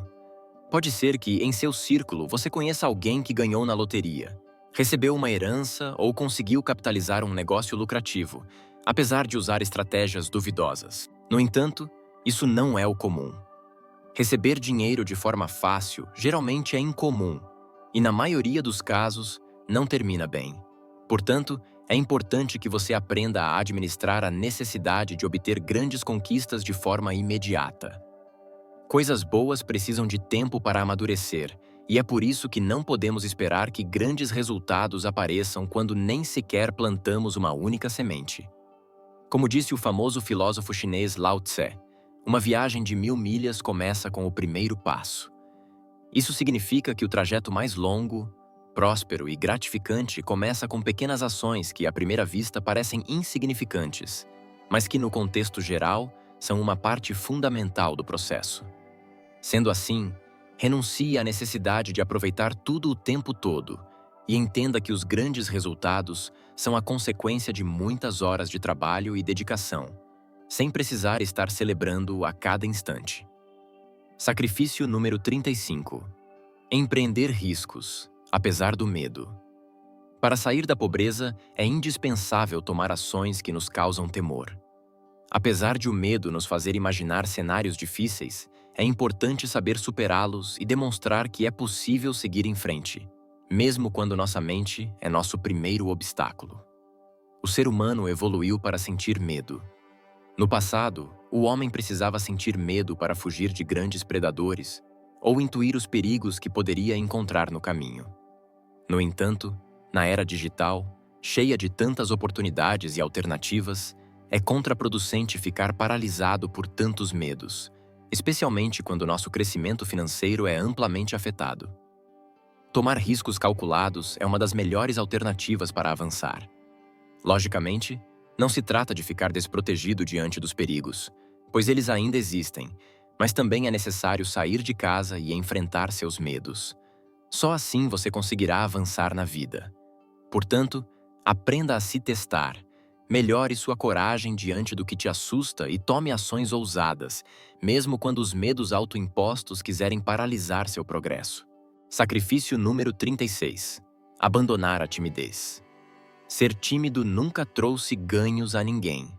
Pode ser que, em seu círculo, você conheça alguém que ganhou na loteria, recebeu uma herança ou conseguiu capitalizar um negócio lucrativo, apesar de usar estratégias duvidosas. No entanto, isso não é o comum. Receber dinheiro de forma fácil geralmente é incomum e, na maioria dos casos, não termina bem. Portanto, é importante que você aprenda a administrar a necessidade de obter grandes conquistas de forma imediata. Coisas boas precisam de tempo para amadurecer, e é por isso que não podemos esperar que grandes resultados apareçam quando nem sequer plantamos uma única semente. Como disse o famoso filósofo chinês Lao Tse, uma viagem de 1000 milhas começa com o primeiro passo. Isso significa que o trajeto mais longo, próspero e gratificante começa com pequenas ações que, à primeira vista, parecem insignificantes, mas que, no contexto geral, são uma parte fundamental do processo. Sendo assim, renuncie à necessidade de aproveitar tudo o tempo todo e entenda que os grandes resultados são a consequência de muitas horas de trabalho e dedicação, sem precisar estar celebrando a cada instante. Sacrifício número 35. Empreender riscos, apesar do medo. Para sair da pobreza, é indispensável tomar ações que nos causam temor. Apesar de o medo nos fazer imaginar cenários difíceis, é importante saber superá-los e demonstrar que é possível seguir em frente, mesmo quando nossa mente é nosso primeiro obstáculo. O ser humano evoluiu para sentir medo. No passado, o homem precisava sentir medo para fugir de grandes predadores ou intuir os perigos que poderia encontrar no caminho. No entanto, na era digital, cheia de tantas oportunidades e alternativas, é contraproducente ficar paralisado por tantos medos, especialmente quando nosso crescimento financeiro é amplamente afetado. Tomar riscos calculados é uma das melhores alternativas para avançar. Logicamente, não se trata de ficar desprotegido diante dos perigos, pois eles ainda existem, mas também é necessário sair de casa e enfrentar seus medos. Só assim você conseguirá avançar na vida. Portanto, aprenda a se testar, melhore sua coragem diante do que te assusta e tome ações ousadas, mesmo quando os medos autoimpostos quiserem paralisar seu progresso. Sacrifício número 36. Abandonar a timidez. Ser tímido nunca trouxe ganhos a ninguém.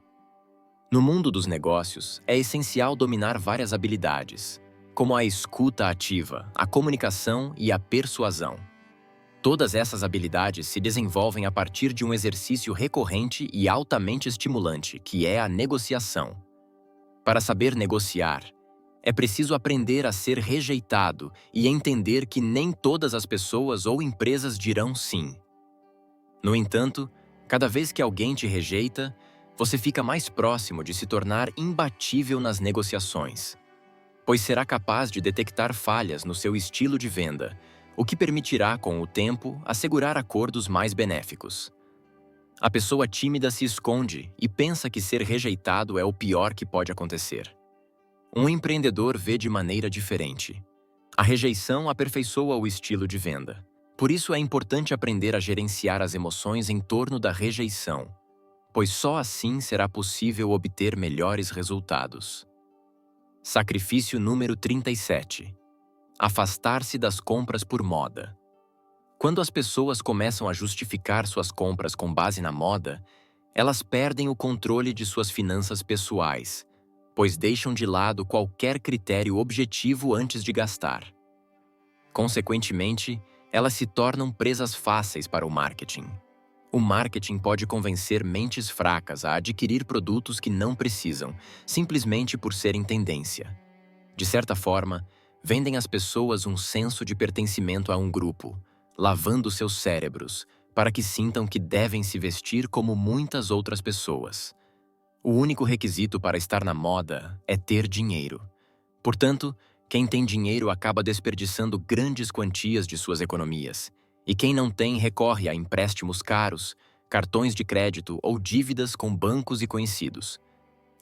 No mundo dos negócios, é essencial dominar várias habilidades, como a escuta ativa, a comunicação e a persuasão. Todas essas habilidades se desenvolvem a partir de um exercício recorrente e altamente estimulante, que é a negociação. Para saber negociar, é preciso aprender a ser rejeitado e entender que nem todas as pessoas ou empresas dirão sim. No entanto, cada vez que alguém te rejeita, você fica mais próximo de se tornar imbatível nas negociações, pois será capaz de detectar falhas no seu estilo de venda, o que permitirá, com o tempo, assegurar acordos mais benéficos. A pessoa tímida se esconde e pensa que ser rejeitado é o pior que pode acontecer. Um empreendedor vê de maneira diferente. A rejeição aperfeiçoa o estilo de venda. Por isso é importante aprender a gerenciar as emoções em torno da rejeição, pois só assim será possível obter melhores resultados. Sacrifício número 37. Afastar-se das compras por moda. Quando as pessoas começam a justificar suas compras com base na moda, elas perdem o controle de suas finanças pessoais, pois deixam de lado qualquer critério objetivo antes de gastar. Consequentemente, elas se tornam presas fáceis para o marketing. O marketing pode convencer mentes fracas a adquirir produtos que não precisam, simplesmente por serem tendência. De certa forma, vendem às pessoas um senso de pertencimento a um grupo, lavando seus cérebros, para que sintam que devem se vestir como muitas outras pessoas. O único requisito para estar na moda é ter dinheiro. Portanto, quem tem dinheiro acaba desperdiçando grandes quantias de suas economias, e quem não tem recorre a empréstimos caros, cartões de crédito ou dívidas com bancos e conhecidos.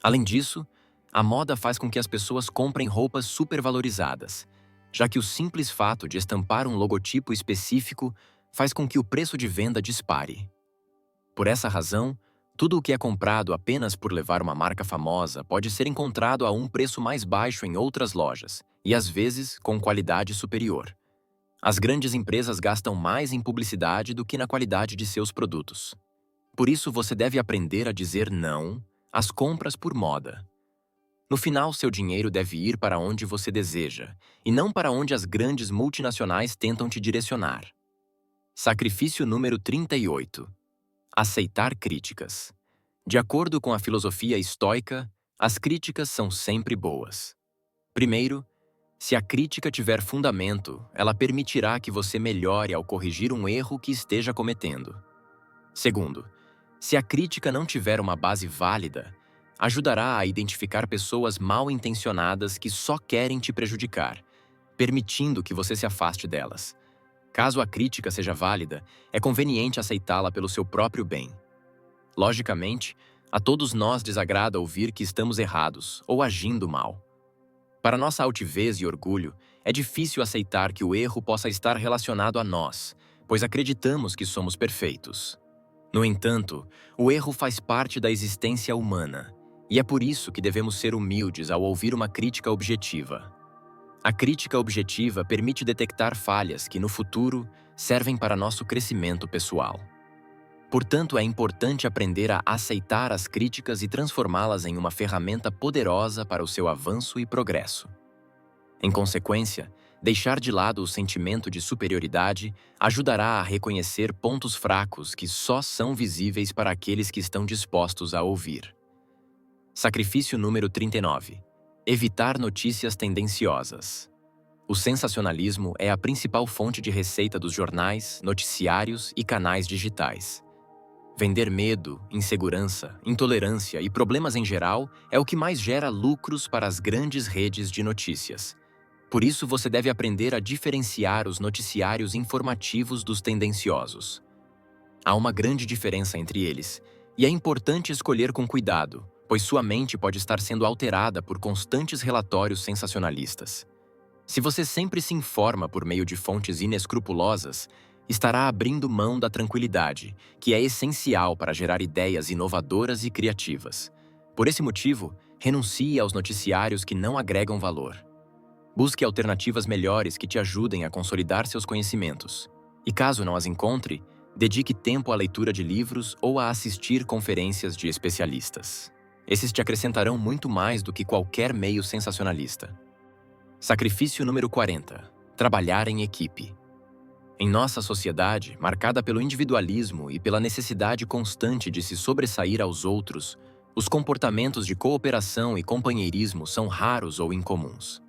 Além disso, a moda faz com que as pessoas comprem roupas supervalorizadas, já que o simples fato de estampar um logotipo específico faz com que o preço de venda dispare. Por essa razão, tudo o que é comprado apenas por levar uma marca famosa pode ser encontrado a um preço mais baixo em outras lojas, e às vezes com qualidade superior. As grandes empresas gastam mais em publicidade do que na qualidade de seus produtos. Por isso, você deve aprender a dizer não às compras por moda. No final, seu dinheiro deve ir para onde você deseja, e não para onde as grandes multinacionais tentam te direcionar. Sacrifício número 38. Aceitar críticas. De acordo com a filosofia estoica, as críticas são sempre boas. Primeiro, se a crítica tiver fundamento, ela permitirá que você melhore ao corrigir um erro que esteja cometendo. Segundo, se a crítica não tiver uma base válida, ajudará a identificar pessoas mal intencionadas que só querem te prejudicar, permitindo que você se afaste delas. Caso a crítica seja válida, é conveniente aceitá-la pelo seu próprio bem. Logicamente, a todos nós desagrada ouvir que estamos errados ou agindo mal. Para nossa altivez e orgulho, é difícil aceitar que o erro possa estar relacionado a nós, pois acreditamos que somos perfeitos. No entanto, o erro faz parte da existência humana, e é por isso que devemos ser humildes ao ouvir uma crítica objetiva. A crítica objetiva permite detectar falhas que, no futuro, servem para nosso crescimento pessoal. Portanto, é importante aprender a aceitar as críticas e transformá-las em uma ferramenta poderosa para o seu avanço e progresso. Em consequência, deixar de lado o sentimento de superioridade ajudará a reconhecer pontos fracos que só são visíveis para aqueles que estão dispostos a ouvir. Sacrifício número 39. Evitar notícias tendenciosas. O sensacionalismo é a principal fonte de receita dos jornais, noticiários e canais digitais. Vender medo, insegurança, intolerância e problemas em geral é o que mais gera lucros para as grandes redes de notícias. Por isso, você deve aprender a diferenciar os noticiários informativos dos tendenciosos. Há uma grande diferença entre eles, e é importante escolher com cuidado, pois sua mente pode estar sendo alterada por constantes relatórios sensacionalistas. Se você sempre se informa por meio de fontes inescrupulosas, estará abrindo mão da tranquilidade, que é essencial para gerar ideias inovadoras e criativas. Por esse motivo, renuncie aos noticiários que não agregam valor. Busque alternativas melhores que te ajudem a consolidar seus conhecimentos. E caso não as encontre, dedique tempo à leitura de livros ou a assistir conferências de especialistas. Esses te acrescentarão muito mais do que qualquer meio sensacionalista. Sacrifício número 40. Trabalhar em equipe. Em nossa sociedade, marcada pelo individualismo e pela necessidade constante de se sobressair aos outros, os comportamentos de cooperação e companheirismo são raros ou incomuns.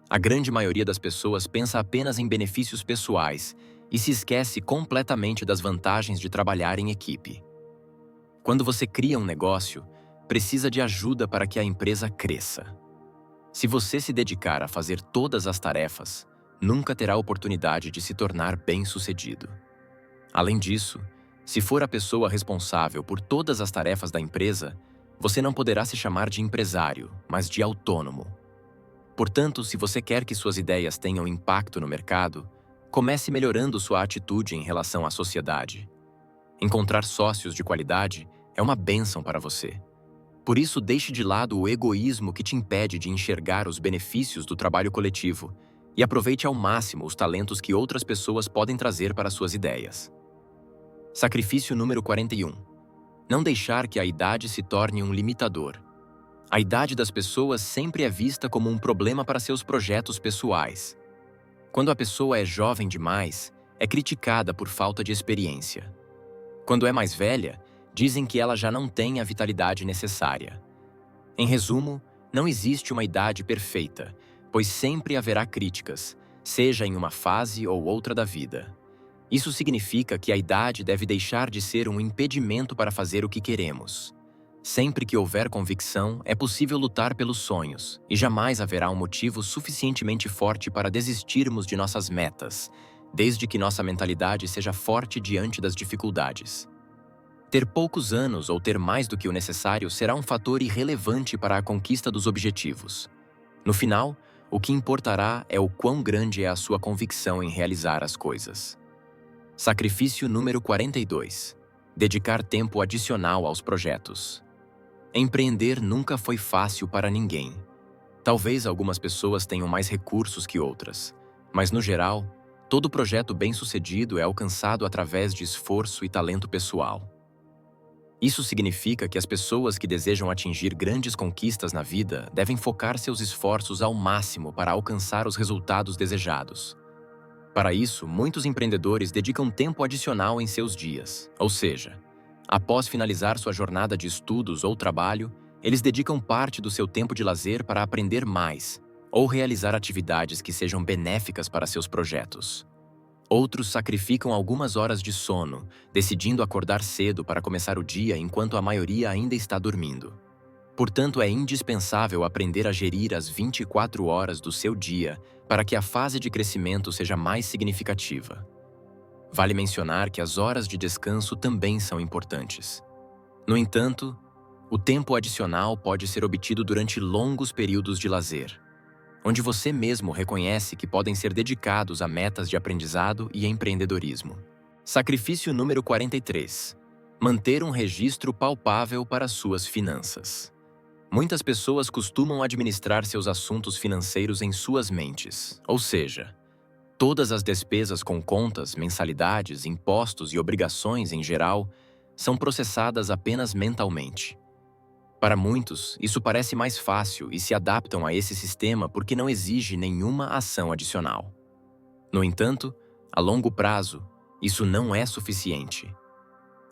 A grande maioria das pessoas pensa apenas em benefícios pessoais e se esquece completamente das vantagens de trabalhar em equipe. Quando você cria um negócio, precisa de ajuda para que a empresa cresça. Se você se dedicar a fazer todas as tarefas, nunca terá oportunidade de se tornar bem-sucedido. Além disso, se for a pessoa responsável por todas as tarefas da empresa, você não poderá se chamar de empresário, mas de autônomo. Portanto, se você quer que suas ideias tenham impacto no mercado, comece melhorando sua atitude em relação à sociedade. Encontrar sócios de qualidade é uma bênção para você. Por isso, deixe de lado o egoísmo que te impede de enxergar os benefícios do trabalho coletivo e aproveite ao máximo os talentos que outras pessoas podem trazer para suas ideias. Sacrifício número 41. Não deixar que a idade se torne um limitador. A idade das pessoas sempre é vista como um problema para seus projetos pessoais. Quando a pessoa é jovem demais, é criticada por falta de experiência. Quando é mais velha, dizem que ela já não tem a vitalidade necessária. Em resumo, não existe uma idade perfeita, pois sempre haverá críticas, seja em uma fase ou outra da vida. Isso significa que a idade deve deixar de ser um impedimento para fazer o que queremos. Sempre que houver convicção, é possível lutar pelos sonhos, e jamais haverá um motivo suficientemente forte para desistirmos de nossas metas, desde que nossa mentalidade seja forte diante das dificuldades. Ter poucos anos ou ter mais do que o necessário será um fator irrelevante para a conquista dos objetivos. No final, o que importará é o quão grande é a sua convicção em realizar as coisas. Sacrifício número 42. Dedicar tempo adicional aos projetos. Empreender nunca foi fácil para ninguém. Talvez algumas pessoas tenham mais recursos que outras, mas no geral, todo projeto bem-sucedido é alcançado através de esforço e talento pessoal. Isso significa que as pessoas que desejam atingir grandes conquistas na vida devem focar seus esforços ao máximo para alcançar os resultados desejados. Para isso, muitos empreendedores dedicam tempo adicional em seus dias, ou seja, após finalizar sua jornada de estudos ou trabalho, eles dedicam parte do seu tempo de lazer para aprender mais ou realizar atividades que sejam benéficas para seus projetos. Outros sacrificam algumas horas de sono, decidindo acordar cedo para começar o dia enquanto a maioria ainda está dormindo. Portanto, é indispensável aprender a gerir as 24 horas do seu dia para que a fase de crescimento seja mais significativa. Vale mencionar que as horas de descanso também são importantes. No entanto, o tempo adicional pode ser obtido durante longos períodos de lazer, onde você mesmo reconhece que podem ser dedicados a metas de aprendizado e empreendedorismo. Sacrifício número 43. Manter um registro palpável para suas finanças. Muitas pessoas costumam administrar seus assuntos financeiros em suas mentes, ou seja, todas as despesas com contas, mensalidades, impostos e obrigações em geral são processadas apenas mentalmente. Para muitos, isso parece mais fácil e se adaptam a esse sistema porque não exige nenhuma ação adicional. No entanto, a longo prazo, isso não é suficiente.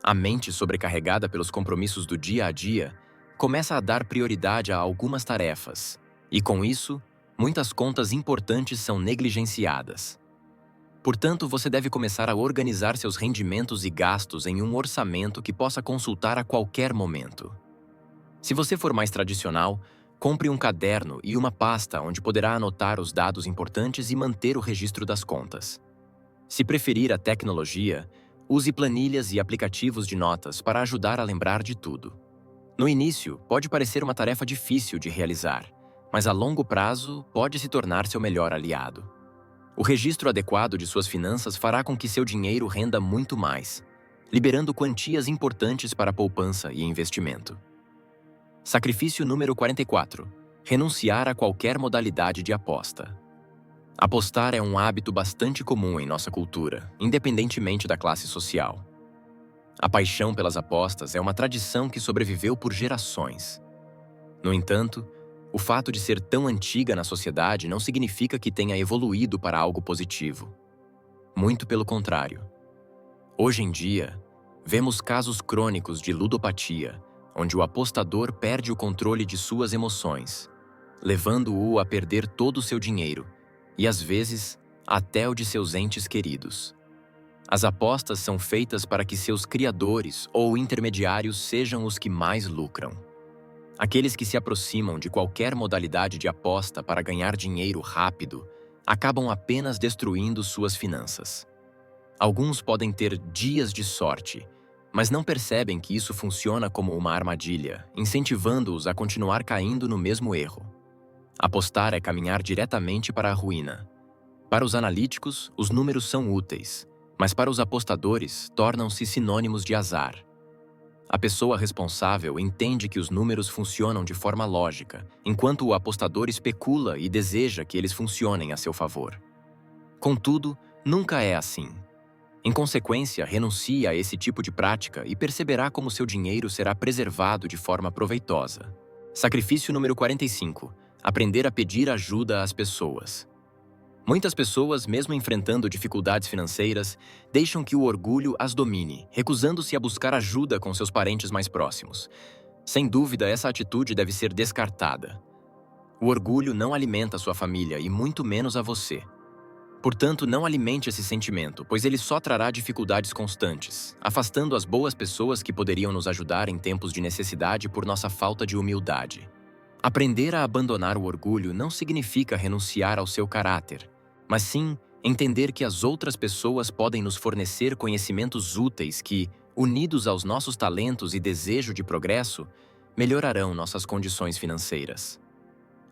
A mente sobrecarregada pelos compromissos do dia a dia começa a dar prioridade a algumas tarefas, e com isso, muitas contas importantes são negligenciadas. Portanto, você deve começar a organizar seus rendimentos e gastos em um orçamento que possa consultar a qualquer momento. Se você for mais tradicional, compre um caderno e uma pasta onde poderá anotar os dados importantes e manter o registro das contas. Se preferir a tecnologia, use planilhas e aplicativos de notas para ajudar a lembrar de tudo. No início, pode parecer uma tarefa difícil de realizar, mas a longo prazo pode se tornar seu melhor aliado. O registro adequado de suas finanças fará com que seu dinheiro renda muito mais, liberando quantias importantes para poupança e investimento. Sacrifício número 44. Renunciar a qualquer modalidade de aposta. Apostar é um hábito bastante comum em nossa cultura, independentemente da classe social. A paixão pelas apostas é uma tradição que sobreviveu por gerações. No entanto, o fato de ser tão antiga na sociedade não significa que tenha evoluído para algo positivo. Muito pelo contrário. Hoje em dia, vemos casos crônicos de ludopatia, onde o apostador perde o controle de suas emoções, levando-o a perder todo o seu dinheiro e, às vezes, até o de seus entes queridos. As apostas são feitas para que seus criadores ou intermediários sejam os que mais lucram. Aqueles que se aproximam de qualquer modalidade de aposta para ganhar dinheiro rápido acabam apenas destruindo suas finanças. Alguns podem ter dias de sorte, mas não percebem que isso funciona como uma armadilha, incentivando-os a continuar caindo no mesmo erro. Apostar é caminhar diretamente para a ruína. Para os analíticos, os números são úteis, mas para os apostadores, tornam-se sinônimos de azar. A pessoa responsável entende que os números funcionam de forma lógica, enquanto o apostador especula e deseja que eles funcionem a seu favor. Contudo, nunca é assim. Em consequência, renuncie a esse tipo de prática e perceberá como seu dinheiro será preservado de forma proveitosa. Sacrifício número 45. Aprender a pedir ajuda às pessoas. Muitas pessoas, mesmo enfrentando dificuldades financeiras, deixam que o orgulho as domine, recusando-se a buscar ajuda com seus parentes mais próximos. Sem dúvida, essa atitude deve ser descartada. O orgulho não alimenta sua família e muito menos a você. Portanto, não alimente esse sentimento, pois ele só trará dificuldades constantes, afastando as boas pessoas que poderiam nos ajudar em tempos de necessidade por nossa falta de humildade. Aprender a abandonar o orgulho não significa renunciar ao seu caráter, mas sim entender que as outras pessoas podem nos fornecer conhecimentos úteis que, unidos aos nossos talentos e desejo de progresso, melhorarão nossas condições financeiras.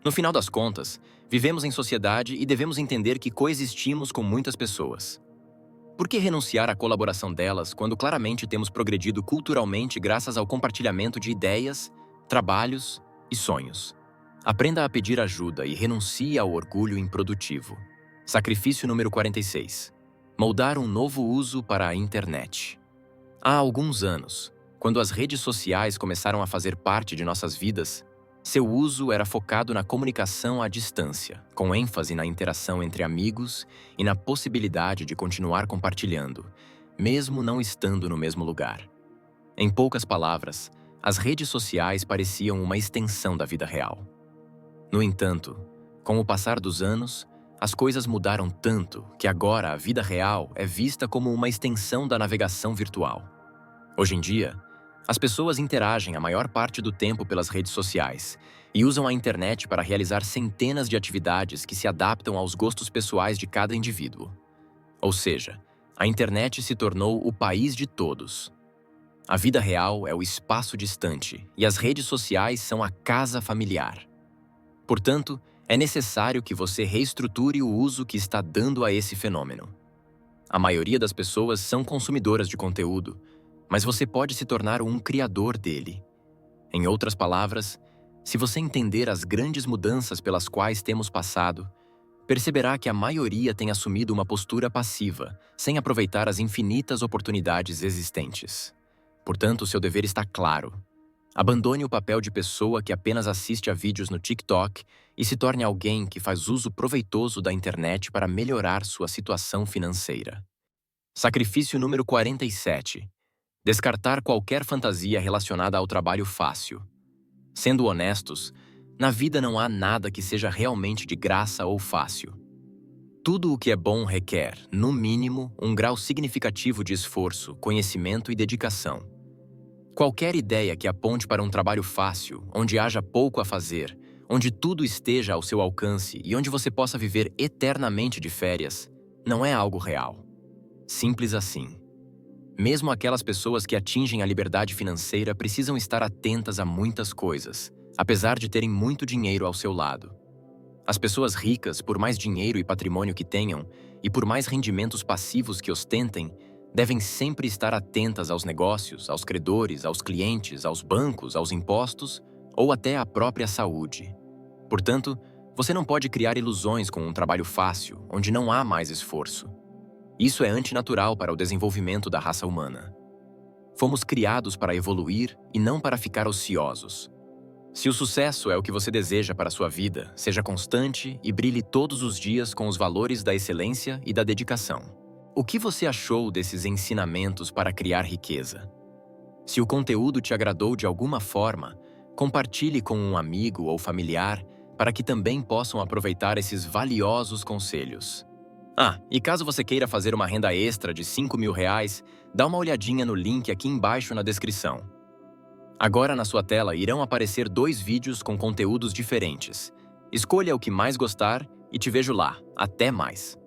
No final das contas, vivemos em sociedade e devemos entender que coexistimos com muitas pessoas. Por que renunciar à colaboração delas quando claramente temos progredido culturalmente graças ao compartilhamento de ideias, trabalhos e sonhos? Aprenda a pedir ajuda e renuncie ao orgulho improdutivo. Sacrifício número 46. Moldar um novo uso para a internet. Há alguns anos, quando as redes sociais começaram a fazer parte de nossas vidas, seu uso era focado na comunicação à distância, com ênfase na interação entre amigos e na possibilidade de continuar compartilhando, mesmo não estando no mesmo lugar. Em poucas palavras, as redes sociais pareciam uma extensão da vida real. No entanto, com o passar dos anos, as coisas mudaram tanto que agora a vida real é vista como uma extensão da navegação virtual. Hoje em dia, as pessoas interagem a maior parte do tempo pelas redes sociais e usam a internet para realizar centenas de atividades que se adaptam aos gostos pessoais de cada indivíduo. Ou seja, a internet se tornou o país de todos. A vida real é o espaço distante e as redes sociais são a casa familiar. Portanto, é necessário que você reestruture o uso que está dando a esse fenômeno. A maioria das pessoas são consumidoras de conteúdo, mas você pode se tornar um criador dele. Em outras palavras, se você entender as grandes mudanças pelas quais temos passado, perceberá que a maioria tem assumido uma postura passiva, sem aproveitar as infinitas oportunidades existentes. Portanto, seu dever está claro. Abandone o papel de pessoa que apenas assiste a vídeos no TikTok e se torne alguém que faz uso proveitoso da internet para melhorar sua situação financeira. Sacrifício número 47. Descartar qualquer fantasia relacionada ao trabalho fácil. Sendo honestos, na vida não há nada que seja realmente de graça ou fácil. Tudo o que é bom requer, no mínimo, um grau significativo de esforço, conhecimento e dedicação. Qualquer ideia que aponte para um trabalho fácil, onde haja pouco a fazer, onde tudo esteja ao seu alcance e onde você possa viver eternamente de férias, não é algo real. Simples assim. Mesmo aquelas pessoas que atingem a liberdade financeira precisam estar atentas a muitas coisas, apesar de terem muito dinheiro ao seu lado. As pessoas ricas, por mais dinheiro e patrimônio que tenham, e por mais rendimentos passivos que ostentem, devem sempre estar atentas aos negócios, aos credores, aos clientes, aos bancos, aos impostos ou até à própria saúde. Portanto, você não pode criar ilusões com um trabalho fácil, onde não há mais esforço. Isso é antinatural para o desenvolvimento da raça humana. Fomos criados para evoluir e não para ficar ociosos. Se o sucesso é o que você deseja para a sua vida, seja constante e brilhe todos os dias com os valores da excelência e da dedicação. O que você achou desses ensinamentos para criar riqueza? Se o conteúdo te agradou de alguma forma, compartilhe com um amigo ou familiar para que também possam aproveitar esses valiosos conselhos. E caso você queira fazer uma renda extra de R$ 5.000, dá uma olhadinha no link aqui embaixo na descrição. Agora na sua tela irão aparecer 2 vídeos com conteúdos diferentes. Escolha o que mais gostar e te vejo lá. Até mais!